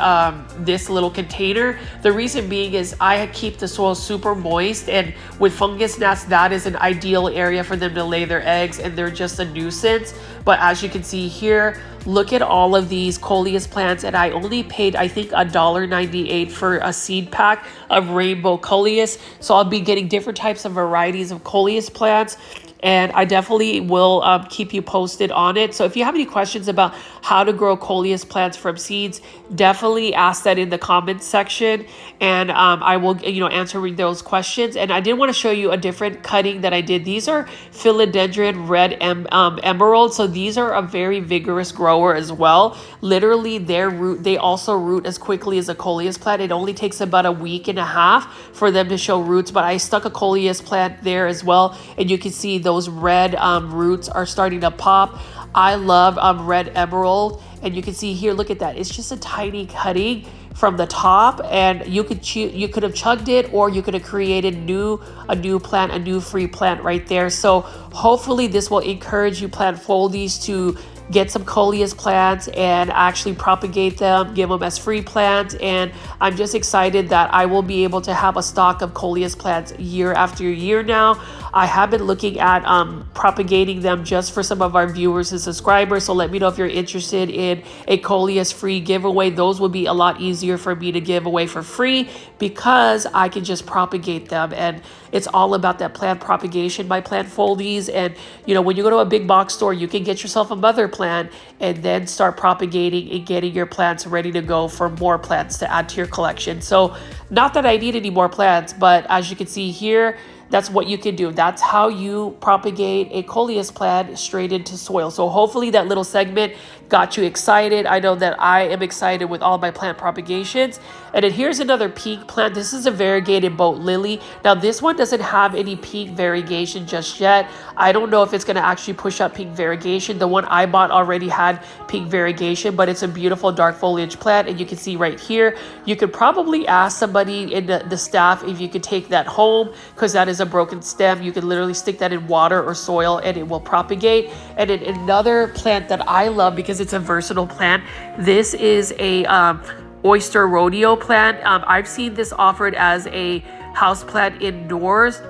this little container. The reason being is I keep the soil super moist, and with fungus gnats, that is an ideal area for them to lay their eggs, and they're just a nuisance. But as you can see here, look at all of these coleus plants, and I only paid, I think, $1.98 for a seed pack of rainbow coleus. So I'll be getting different types of varieties of coleus plants, and I definitely will keep you posted on it. So if you have any questions about how to grow coleus plants from seeds, definitely ask that in the comments section, and I will, answer those questions. And I did want to show you a different cutting that I did. These are philodendron red emerald. So these are a very vigorous grower as well. Literally, they also root as quickly as a coleus plant. It only takes about a week and a half for them to show roots, but I stuck a coleus plant there as well, and you can see those red roots are starting to pop. I love red emerald, and you can see here, look at that. It's just a tiny cutting from the top, and you could have chugged it, or you could have created a new free plant right there. So hopefully this will encourage you plant foldies to get some coleus plants and actually propagate them, give them as free plants. And I'm just excited that I will be able to have a stock of coleus plants year after year now. I have been looking at propagating them just for some of our viewers and subscribers. So let me know if you're interested in a coleus free giveaway. Those would be a lot easier for me to give away for free because I can just propagate them. And it's all about that plant propagation by Plant Foldies. And when you go to a big box store, you can get yourself a mother plant and then start propagating and getting your plants ready to go for more plants to add to your collection. So not that I need any more plants, but as you can see here, that's what you can do. That's how you propagate a coleus plant straight into soil. So hopefully that little segment got you excited. I know that I am excited with all my plant propagations. And then here's another pink plant. This is a variegated boat lily. Now this one doesn't have any pink variegation just yet. I don't know if it's going to actually push up pink variegation. The one I bought already had pink variegation, but it's a beautiful dark foliage plant. And you can see right here, you could probably ask somebody in the staff if you could take that home, because that is a broken stem. You can literally stick that in water or soil and it will propagate. And then another plant that I love because it's a versatile plant, this is a oyster rodeo plant. I've seen this offered as a house plant indoors.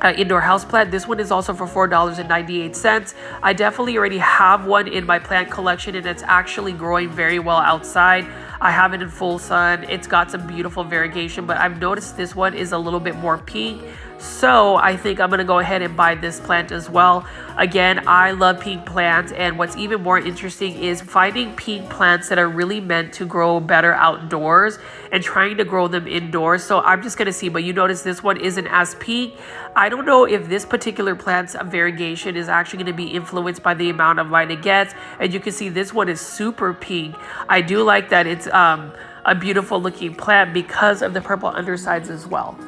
Indoor house plant. This one is also for $4.98. I definitely already have one in my plant collection, and it's actually growing very well outside. I have it in full sun. It's got some beautiful variegation, but I've noticed this one is a little bit more pink. So I think I'm going to go ahead and buy this plant as well. Again, I love pink plants, and what's even more interesting is finding pink plants that are really meant to grow better outdoors and trying to grow them indoors. So I'm just going to see, but you notice this one isn't as pink. I don't know if this particular plant's variegation is actually going to be influenced by the amount of light it gets. And you can see this one is super pink. I do like that it's a beautiful looking plant because of the purple undersides as well.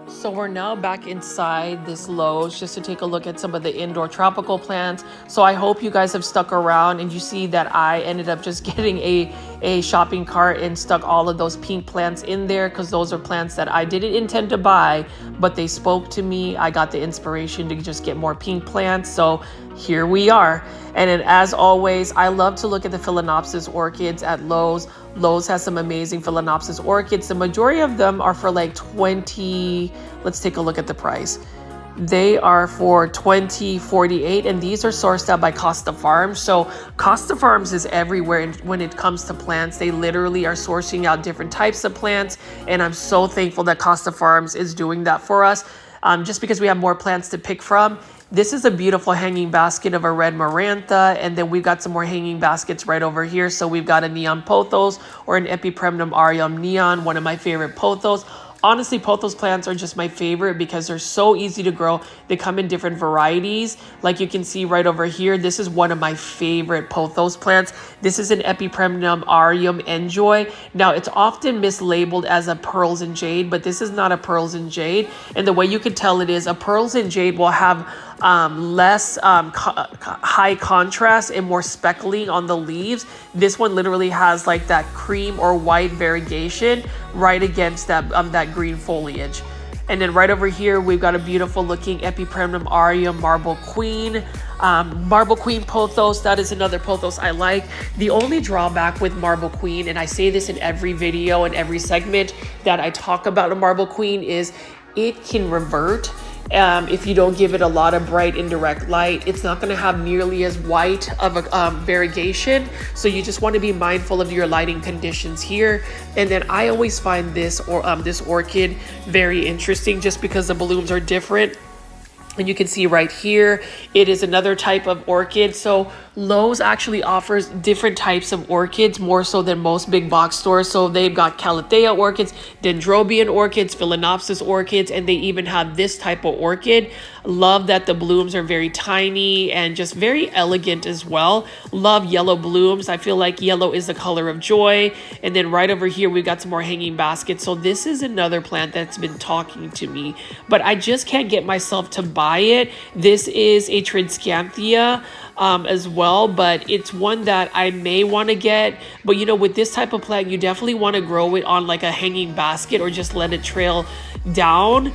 So we're now back inside this Lowe's just to take a look at some of the indoor tropical plants. So I hope you guys have stuck around, and you see that I ended up just getting a shopping cart and stuck all of those pink plants in there because those are plants that I didn't intend to buy, but they spoke to me. I got the inspiration to just get more pink plants. So here we are. And then as always, I love to look at the Phalaenopsis orchids at Lowe's. Lowe's has some amazing Phalaenopsis orchids. The majority of them are for like 20, let's take a look at the price. They are for $20.48, and these are sourced out by Costa Farms. So Costa Farms is everywhere when it comes to plants. They literally are sourcing out different types of plants, and I'm so thankful that Costa Farms is doing that for us, just because we have more plants to pick from. This is a beautiful hanging basket of a red marantha, and then we've got some more hanging baskets right over here. So we've got a neon pothos or an epipremnum aureum neon, one of my favorite pothos. Honestly, pothos plants are just my favorite because they're so easy to grow. They come in different varieties. Like you can see right over here, this is one of my favorite pothos plants. This is an epipremnum aureum enjoy. Now, it's often mislabeled as a pearls and jade, but this is not a pearls and jade. And the way you can tell it is a pearls and jade will have less high contrast and more speckling on the leaves. This one literally has like that cream or white variegation right against that green foliage. And then right over here, we've got a beautiful looking epipremnum aureum marble queen. Marble queen pothos, that is another pothos I like. The only drawback with marble queen, and I say this in every video and every segment that I talk about a marble queen, is it can revert. If you don't give it a lot of bright indirect light, it's not going to have nearly as white of a variegation. So you just want to be mindful of your lighting conditions here. And then I always find this this orchid very interesting just because the blooms are different. And you can see right here, it is another type of orchid. So Lowe's actually offers different types of orchids, more so than most big box stores. So they've got Calathea orchids, Dendrobium orchids, Phalaenopsis orchids, and they even have this type of orchid. Love that the blooms are very tiny and just very elegant as well. Love yellow blooms. I feel like yellow is the color of joy. And then right over here, we've got some more hanging baskets. So this is another plant that's been talking to me, but I just can't get myself to buy it. This is a Trinscanthia as well, but it's one that I may want to get. But you know, with this type of plant, you definitely want to grow it on like a hanging basket or just let it trail down.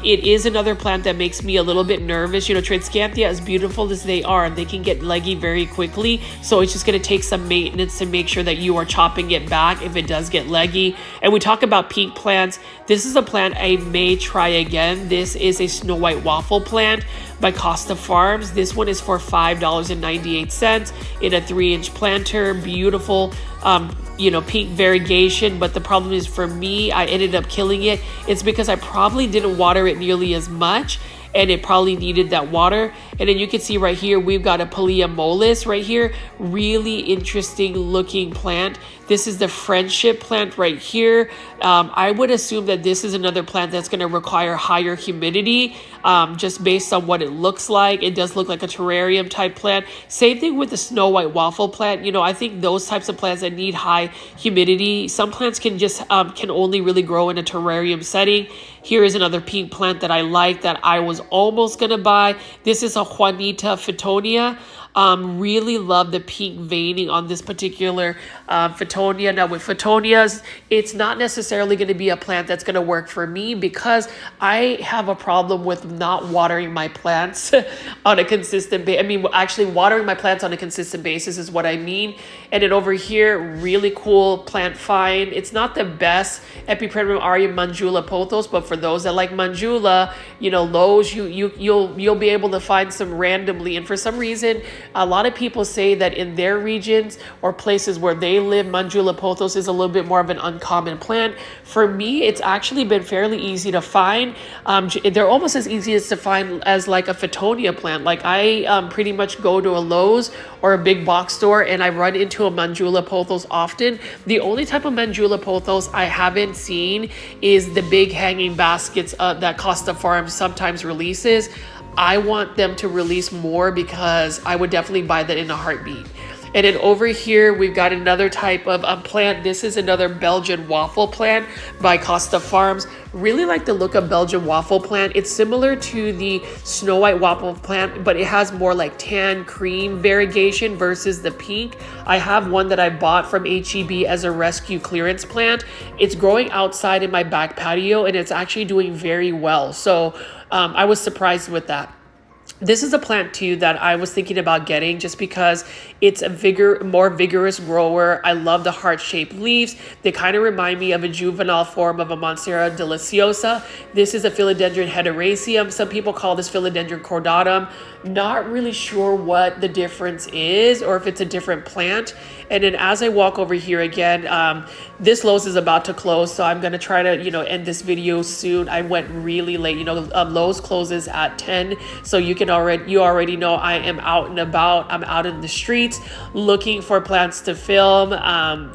It is another plant that makes me a little bit nervous. You know, Trinscanthia, as beautiful as they are, they can get leggy very quickly. So it's just going to take some maintenance to make sure that you are chopping it back if it does get leggy. And we talk about pink plants. This is a plant I may try again. This is a Snow White waffle plant by Costa Farms. This one is for $5.98 in a 3-inch planter. Beautiful, you know, pink variegation. But the problem is, for me, I ended up killing it. It's because I probably didn't water it nearly as much, and it probably needed that water. And then you can see right here, we've got a Palea mollis right here. Really interesting looking plant. This is the friendship plant right here. I would assume that this is another plant that's going to require higher humidity, just based on what it looks like. It does look like a terrarium type plant. Same thing with the Snow White waffle plant. You know, I think those types of plants that need high humidity, some plants can just can only really grow in a terrarium setting. Here is another pink plant that I like that I was almost going to buy. This is a Juanita Fittonia. Really love the pink veining on this particular Fittonia. Now with Fittonias, it's not necessarily going to be a plant that's going to work for me because I have a problem with not watering my plants on a consistent basis. I mean, actually watering my plants on a consistent basis is what I mean. And then over here, really cool plant find. It's not the best Epipremnum aria Manjula pothos, but for those that like Manjula, you know, Lowe's, you'll be able to find some randomly. And for some reason, a lot of people say that in their regions or places where they live, Manjula pothos is a little bit more of an uncommon plant. For me, it's actually been fairly easy to find. They're almost as easy as to find as like a Fittonia plant. Like I pretty much go to a Lowe's or a big box store and I run into a Manjula pothos often. The only type of Manjula pothos I haven't seen is the big hanging baskets that Costa Farms sometimes releases. I want them to release more because I would definitely buy that in a heartbeat. And then over here, we've got another type of plant. This is another Belgian waffle plant by Costa Farms. Really like the look of Belgian waffle plant. It's similar to the Snow White waffle plant, but it has more like tan cream variegation versus the pink. I have one that I bought from H-E-B as a rescue clearance plant. It's growing outside in my back patio and it's actually doing very well. So I was surprised with that. This is a plant too that I was thinking about getting just because it's a more vigorous grower. I love the heart-shaped leaves. They kind of remind me of a juvenile form of a Monstera deliciosa. This is a Philodendron hederaceum. Some people call this Philodendron cordatum. Not really sure what the difference is or if it's a different plant. And then as I walk over here again, this Lowe's is about to close, so I'm going to try to, you know, end this video soon. I went really late. You know, Lowe's closes at 10, so you already know I am out and about. I'm out in the streets looking for plants to film,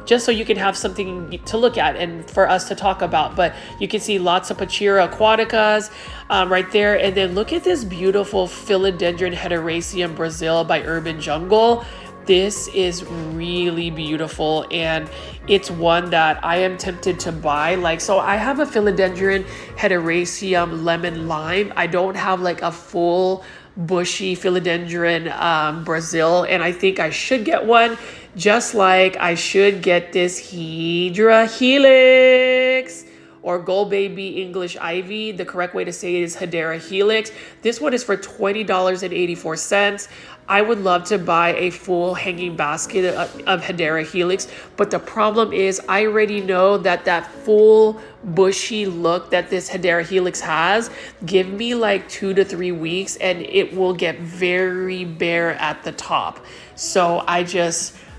just so you can have something to look at and for us to talk about. But you can see lots of Pachira aquaticas right there. And then look at this beautiful Philodendron hederaceum Brazil by Urban Jungle. This is really beautiful and it's one that I am tempted to buy. Like, so I have a Philodendron hederaceum lemon lime. I don't have like a full bushy Philodendron Brazil, and I think I should get one, just like I should get this Hydra Helix or Gold Baby English Ivy. The correct way to say it is Hedera Helix. This one is for $20.84. I would love to buy a full hanging basket of Hedera Helix, but the problem is I already know that full bushy look that this Hedera Helix has, give me like 2 to 3 weeks and it will get very bare at the top. So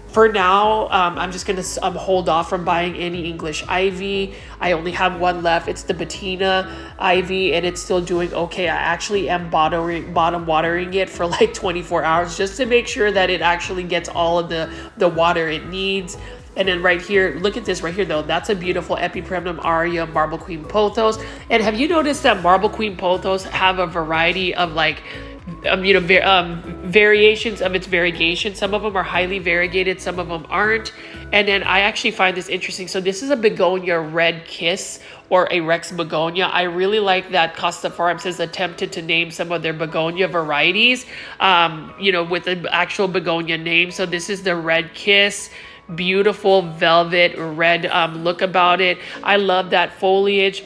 for now, I'm just gonna hold off from buying any English Ivy. I only have one left. It's the Bettina Ivy, and it's still doing okay. I actually am bottom watering it for like 24 hours just to make sure that it actually gets all of the water it needs. And then right here, look at this right here though. That's a beautiful Epipremnum Aria Marble Queen Pothos. And have you noticed that Marble Queen Pothos have a variety of like variations of its variegation? Some of them are highly variegated, some of them aren't. And then I actually find this interesting. So this is a begonia red kiss, or a Rex begonia. I really like that Costa Farms has attempted to name some of their begonia varieties, with the actual begonia name. So this is the red kiss. Beautiful velvet red look about it. I love that foliage.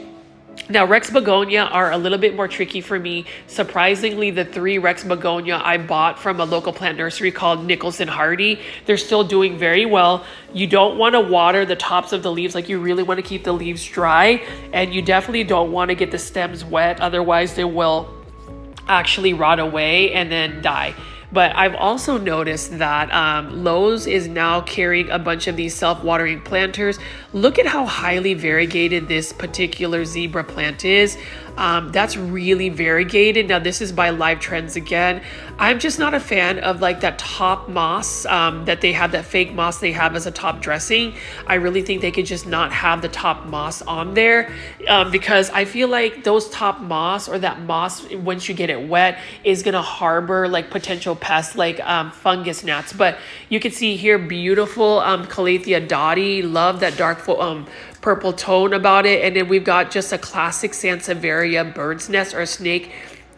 Now, Rex begonia are a little bit more tricky for me. Surprisingly, the 3 Rex begonia I bought from a local plant nursery called Nichols and Hardy, they're still doing very well. You don't want to water the tops of the leaves. Like, you really want to keep the leaves dry, and you definitely don't want to get the stems wet. Otherwise, they will actually rot away and then die. But I've also noticed that Lowe's is now carrying a bunch of these self-watering planters. Look at how highly variegated this particular zebra plant is. That's really variegated. Now this is by Live Trends again. I'm just not a fan of like that top moss that they have, that fake moss they have as a top dressing. I really think they could just not have the top moss on there because I feel like those top moss, or that moss, once you get it wet, is gonna harbor like potential pests like fungus gnats. But you can see here, beautiful Calathea dotty. Love that dark purple tone about it. And then we've got just a classic Sansevieria bird's nest, or snake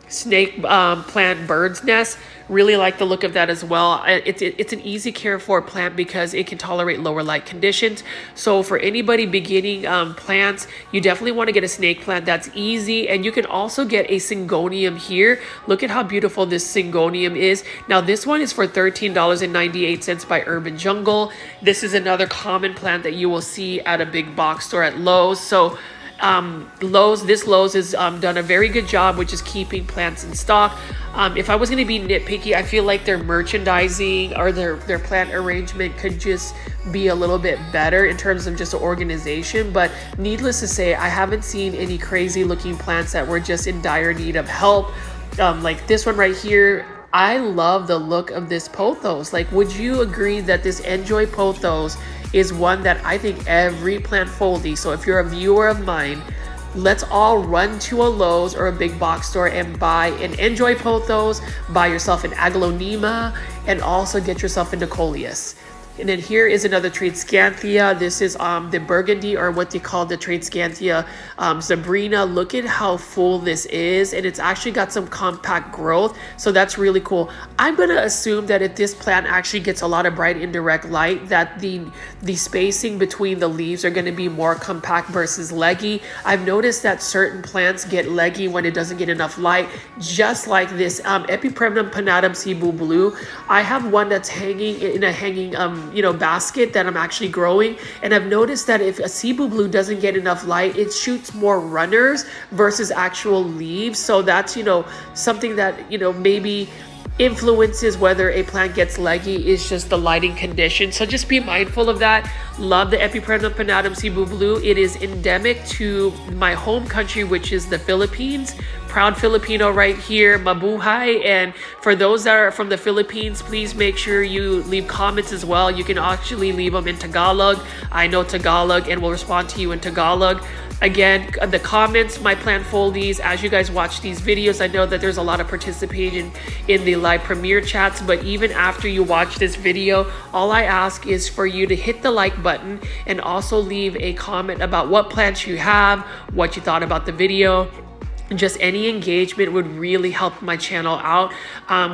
plant bird's nest. Really like the look of that as well. It's an easy care for plant because it can tolerate lower light conditions. So for anybody beginning plants, you definitely want to get a snake plant. That's easy. And you can also get a Syngonium here. Look at how beautiful this Syngonium is. Now this one is for $13.98 by Urban Jungle. This is another common plant that you will see at a big box store at Lowe's. So Lowe's has done a very good job with just keeping plants in stock. If I was going to be nitpicky, I feel like their merchandising or their plant arrangement could just be a little bit better in terms of just organization. But needless to say, I haven't seen any crazy looking plants that were just in dire need of help. Like this one right here, I love the look of this pothos. Like, would you agree that this Enjoy pothos is one that I think every plant foldie, so if you're a viewer of mine, let's all run to a Lowe's or a big box store and buy an Enjoy pothos, buy yourself an Aglaonema, and also get yourself into Coleus. And then here is another Tradescanthia. This is the Burgundy, or what they call the Tradescanthia Sabrina. Look at how full this is, and it's actually got some compact growth, so that's really cool. I'm going to assume that if this plant actually gets a lot of bright indirect light, that the spacing between the leaves are going to be more compact versus leggy. I've noticed that certain plants get leggy when it doesn't get enough light, just like this Epipremnum panatum Cebu Blue. I have one that's hanging in a hanging basket that I'm actually growing, and I've noticed that if a Cebu Blue doesn't get enough light, it shoots more runners versus actual leaves. So that's something that maybe influences whether a plant gets leggy, is just the lighting condition. So just be mindful of that. Love the Epipremnum panatum Cebu Blue. It is endemic to my home country, which is the Philippines. Proud Filipino right here, mabuhay. And for those that are from the Philippines, please make sure you leave comments as well. You can actually leave them in Tagalog. I know Tagalog and will respond to you in Tagalog. Again, the comments, my plant foldies, as you guys watch these videos, I know that there's a lot of participation in the live premiere chats, but even after you watch this video, all I ask is for you to hit the like button and also leave a comment about what plants you have, what you thought about the video. just any engagement would really help my channel out.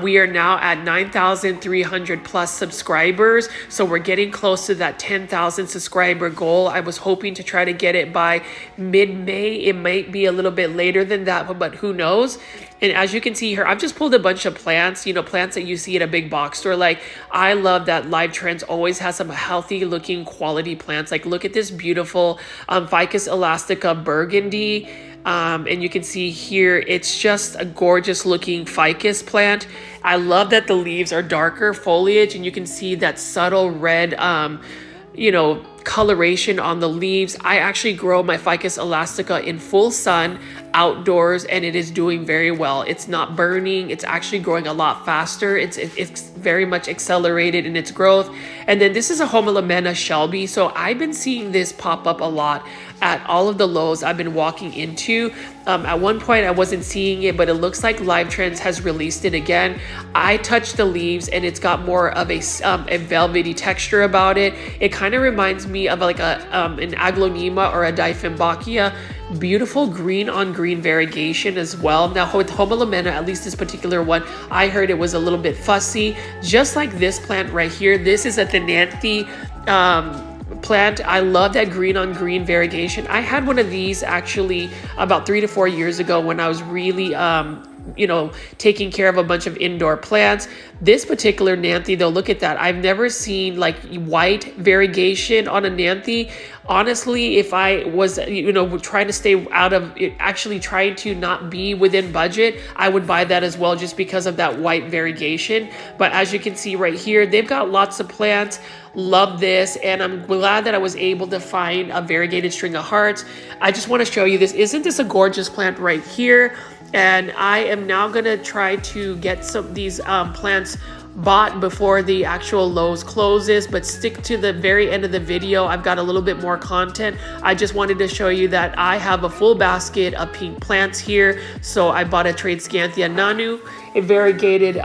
We are now at 9,300 plus subscribers, so we're getting close to that 10,000 subscriber goal. I was hoping to try to get it by mid-May. It might be a little bit later than that, but who knows. And as you can see here, I've just pulled a bunch of plants, plants that you see at a big box store. Like, I love that Live Trends always has some healthy looking quality plants. Like, look at this beautiful Ficus elastica burgundy. And you can see here, it's just a gorgeous looking ficus plant. I love that the leaves are darker foliage, and you can see that subtle red, coloration on the leaves. I actually grow my Ficus elastica in full sun outdoors, and it is doing very well. It's not burning. It's actually growing a lot faster. It's very much accelerated in its growth. And then this is a Homelamena Shelby. So I've been seeing this pop up a lot at all of the Lowe's I've been walking into. At one point I wasn't seeing it, but it looks like Live Trends has released it again. I touched the leaves and it's got more of a velvety texture about it. It kind of reminds me of like an Aglaonema or a Dieffenbachia. Beautiful green on green variegation as well. Now with Homelamena, at least this particular one, I heard it was a little bit fussy, just like this plant right here. This is a Thenanthe plant. I love that green on green variegation. I had one of these actually about 3 to 4 years ago when I was really taking care of a bunch of indoor plants. This particular Nanthe though, look at that. I've never seen like white variegation on a Nanthe. Honestly, if I was, trying to stay out of it, actually trying to not be within budget, I would buy that as well just because of that white variegation. But as you can see right here, they've got lots of plants. Love this, and I'm glad that I was able to find a variegated string of hearts. I just want to show you this. Isn't this a gorgeous plant right here? And I am now gonna try to get some of these plants bought before the actual Lowe's closes, but stick to the very end of the video. I've got a little bit more content. I just wanted to show you that I have a full basket of pink plants here. So I bought a Tradescanthia nanu, a variegated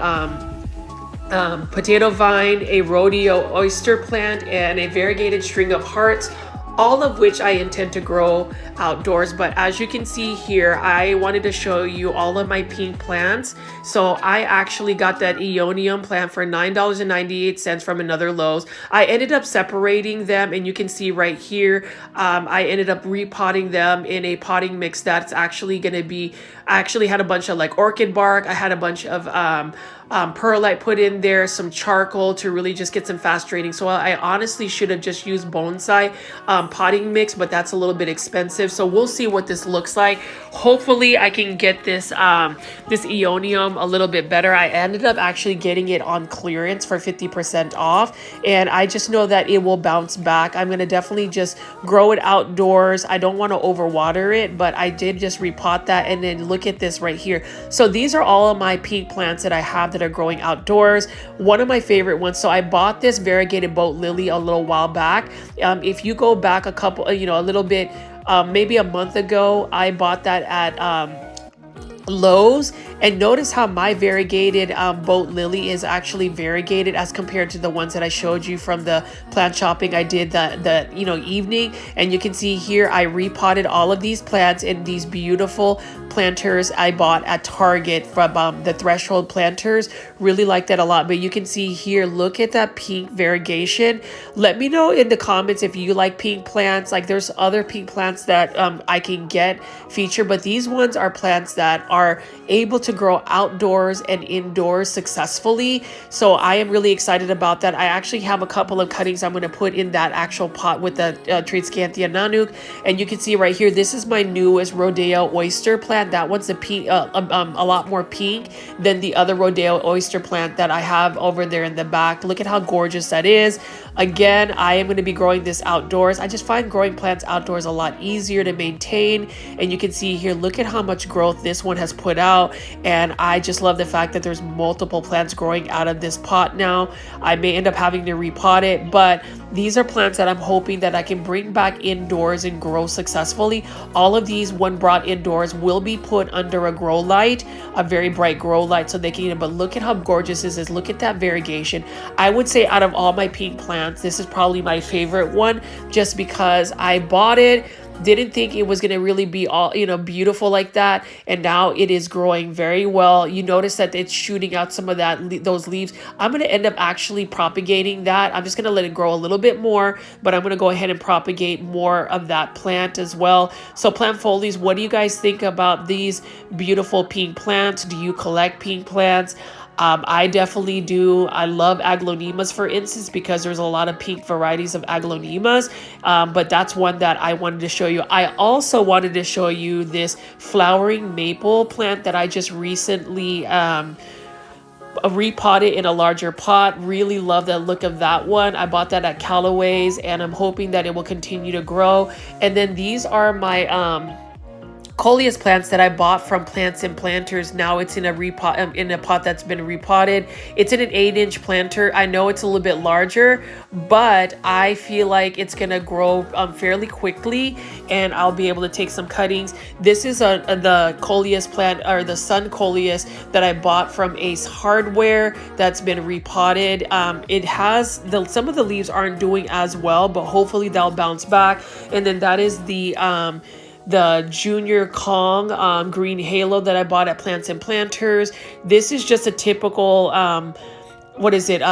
potato vine, a rodeo oyster plant, and a variegated string of hearts, all of which I intend to grow outdoors. But as you can see here, I wanted to show you all of my pink plants. So I actually got that Aeonium plant for $9.98 from another Lowe's. I ended up separating them, and you can see right here, I ended up repotting them in a potting mix that's actually going to be, I actually had a bunch of like orchid bark. I had a bunch of perlite put in there, some charcoal to really just get some fast draining. So I honestly should have just used bonsai potting mix, but that's a little bit expensive. So we'll see what this looks like. Hopefully I can get this this Aeonium a little bit better. I ended up actually getting it on clearance for 50% off, and I just know that it will bounce back. I'm going to definitely just grow it outdoors. I don't want to overwater it, but I did just repot that. And then look at this right here. So these are all of my pink plants that I have that are growing outdoors. One of my favorite ones, so I bought this variegated boat lily a little while back. If you go back a couple, a little bit, maybe a month ago, I bought that at Lowe's, and notice how my variegated boat lily is actually variegated as compared to the ones that I showed you from the plant shopping I did the evening. And you can see here I repotted all of these plants in these beautiful planters I bought at Target from the Threshold planters. Really like that a lot. But you can see here, look at that pink variegation. Let me know in the comments if you like pink plants. Like, there's other pink plants that I can get featured, but these ones are plants that are able to grow outdoors and indoors successfully. So I am really excited about that. I actually have a couple of cuttings I'm going to put in that actual pot with the Tradescanthia nanu. And you can see right here, this is my newest Rodeo oyster plant. That one's a pink, a lot more pink than the other Rodeo oyster plant that I have over there in the back. Look at how gorgeous that is. Again, I am going to be growing this outdoors. I just find growing plants outdoors a lot easier to maintain. And you can see here, look at how much growth this one has put out. And I just love the fact that there's multiple plants growing out of this pot now. I may end up having to repot it, but these are plants that I'm hoping that I can bring back indoors and grow successfully. All of these, when brought indoors, will be put under a grow light, a very bright grow light, so they can, but look at how gorgeous this is. Look at that variegation. I would say out of all my pink plants, this is probably my favorite one, just because I bought it. Didn't think it was going to really be all, you know, beautiful like that. And now it is growing very well. You notice that it's shooting out some of those leaves. I'm going to end up actually propagating that. I'm just going to let it grow a little bit more, but I'm going to go ahead and propagate more of that plant as well. So plant folies, what do you guys think about these beautiful pink plants? Do you collect pink plants? I definitely do. I love aglaonemas, for instance, because there's a lot of pink varieties of aglaonemas, but that's one that I wanted to show you. I also wanted to show you this flowering maple plant that I just recently repotted in a larger pot. Really love the look of that one. I bought that at Callaway's, and I'm hoping that it will continue to grow. And then these are my coleus plants that I bought from Plants and Planters. Now it's in a pot that's been repotted. It's in an 8-inch planter. I know it's a little bit larger, but I feel like it's gonna grow fairly quickly, and I'll be able to take some cuttings. This is the coleus plant, or the sun coleus, that I bought from Ace Hardware that's been repotted. It has some of the leaves aren't doing as well, but hopefully they'll bounce back. And then that is the Junior Kong green halo that I bought at Plants and Planters. This is just a typical what is it,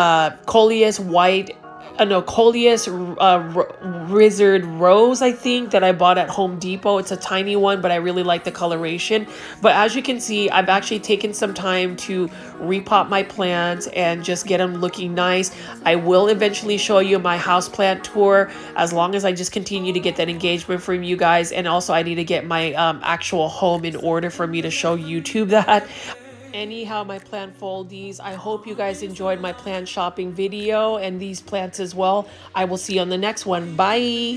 coleus white, no, coleus Wizard Rose, I think, that I bought at Home Depot. It's a tiny one, but I really like the coloration. But as you can see, I've actually taken some time to repot my plants and just get them looking nice. I will eventually show you my houseplant tour, as long as I just continue to get that engagement from you guys. And also I need to get my actual home in order for me to show YouTube that. Anyhow, my plant foldies, I hope you guys enjoyed my plant shopping video and these plants as well. I will see you on the next one. Bye.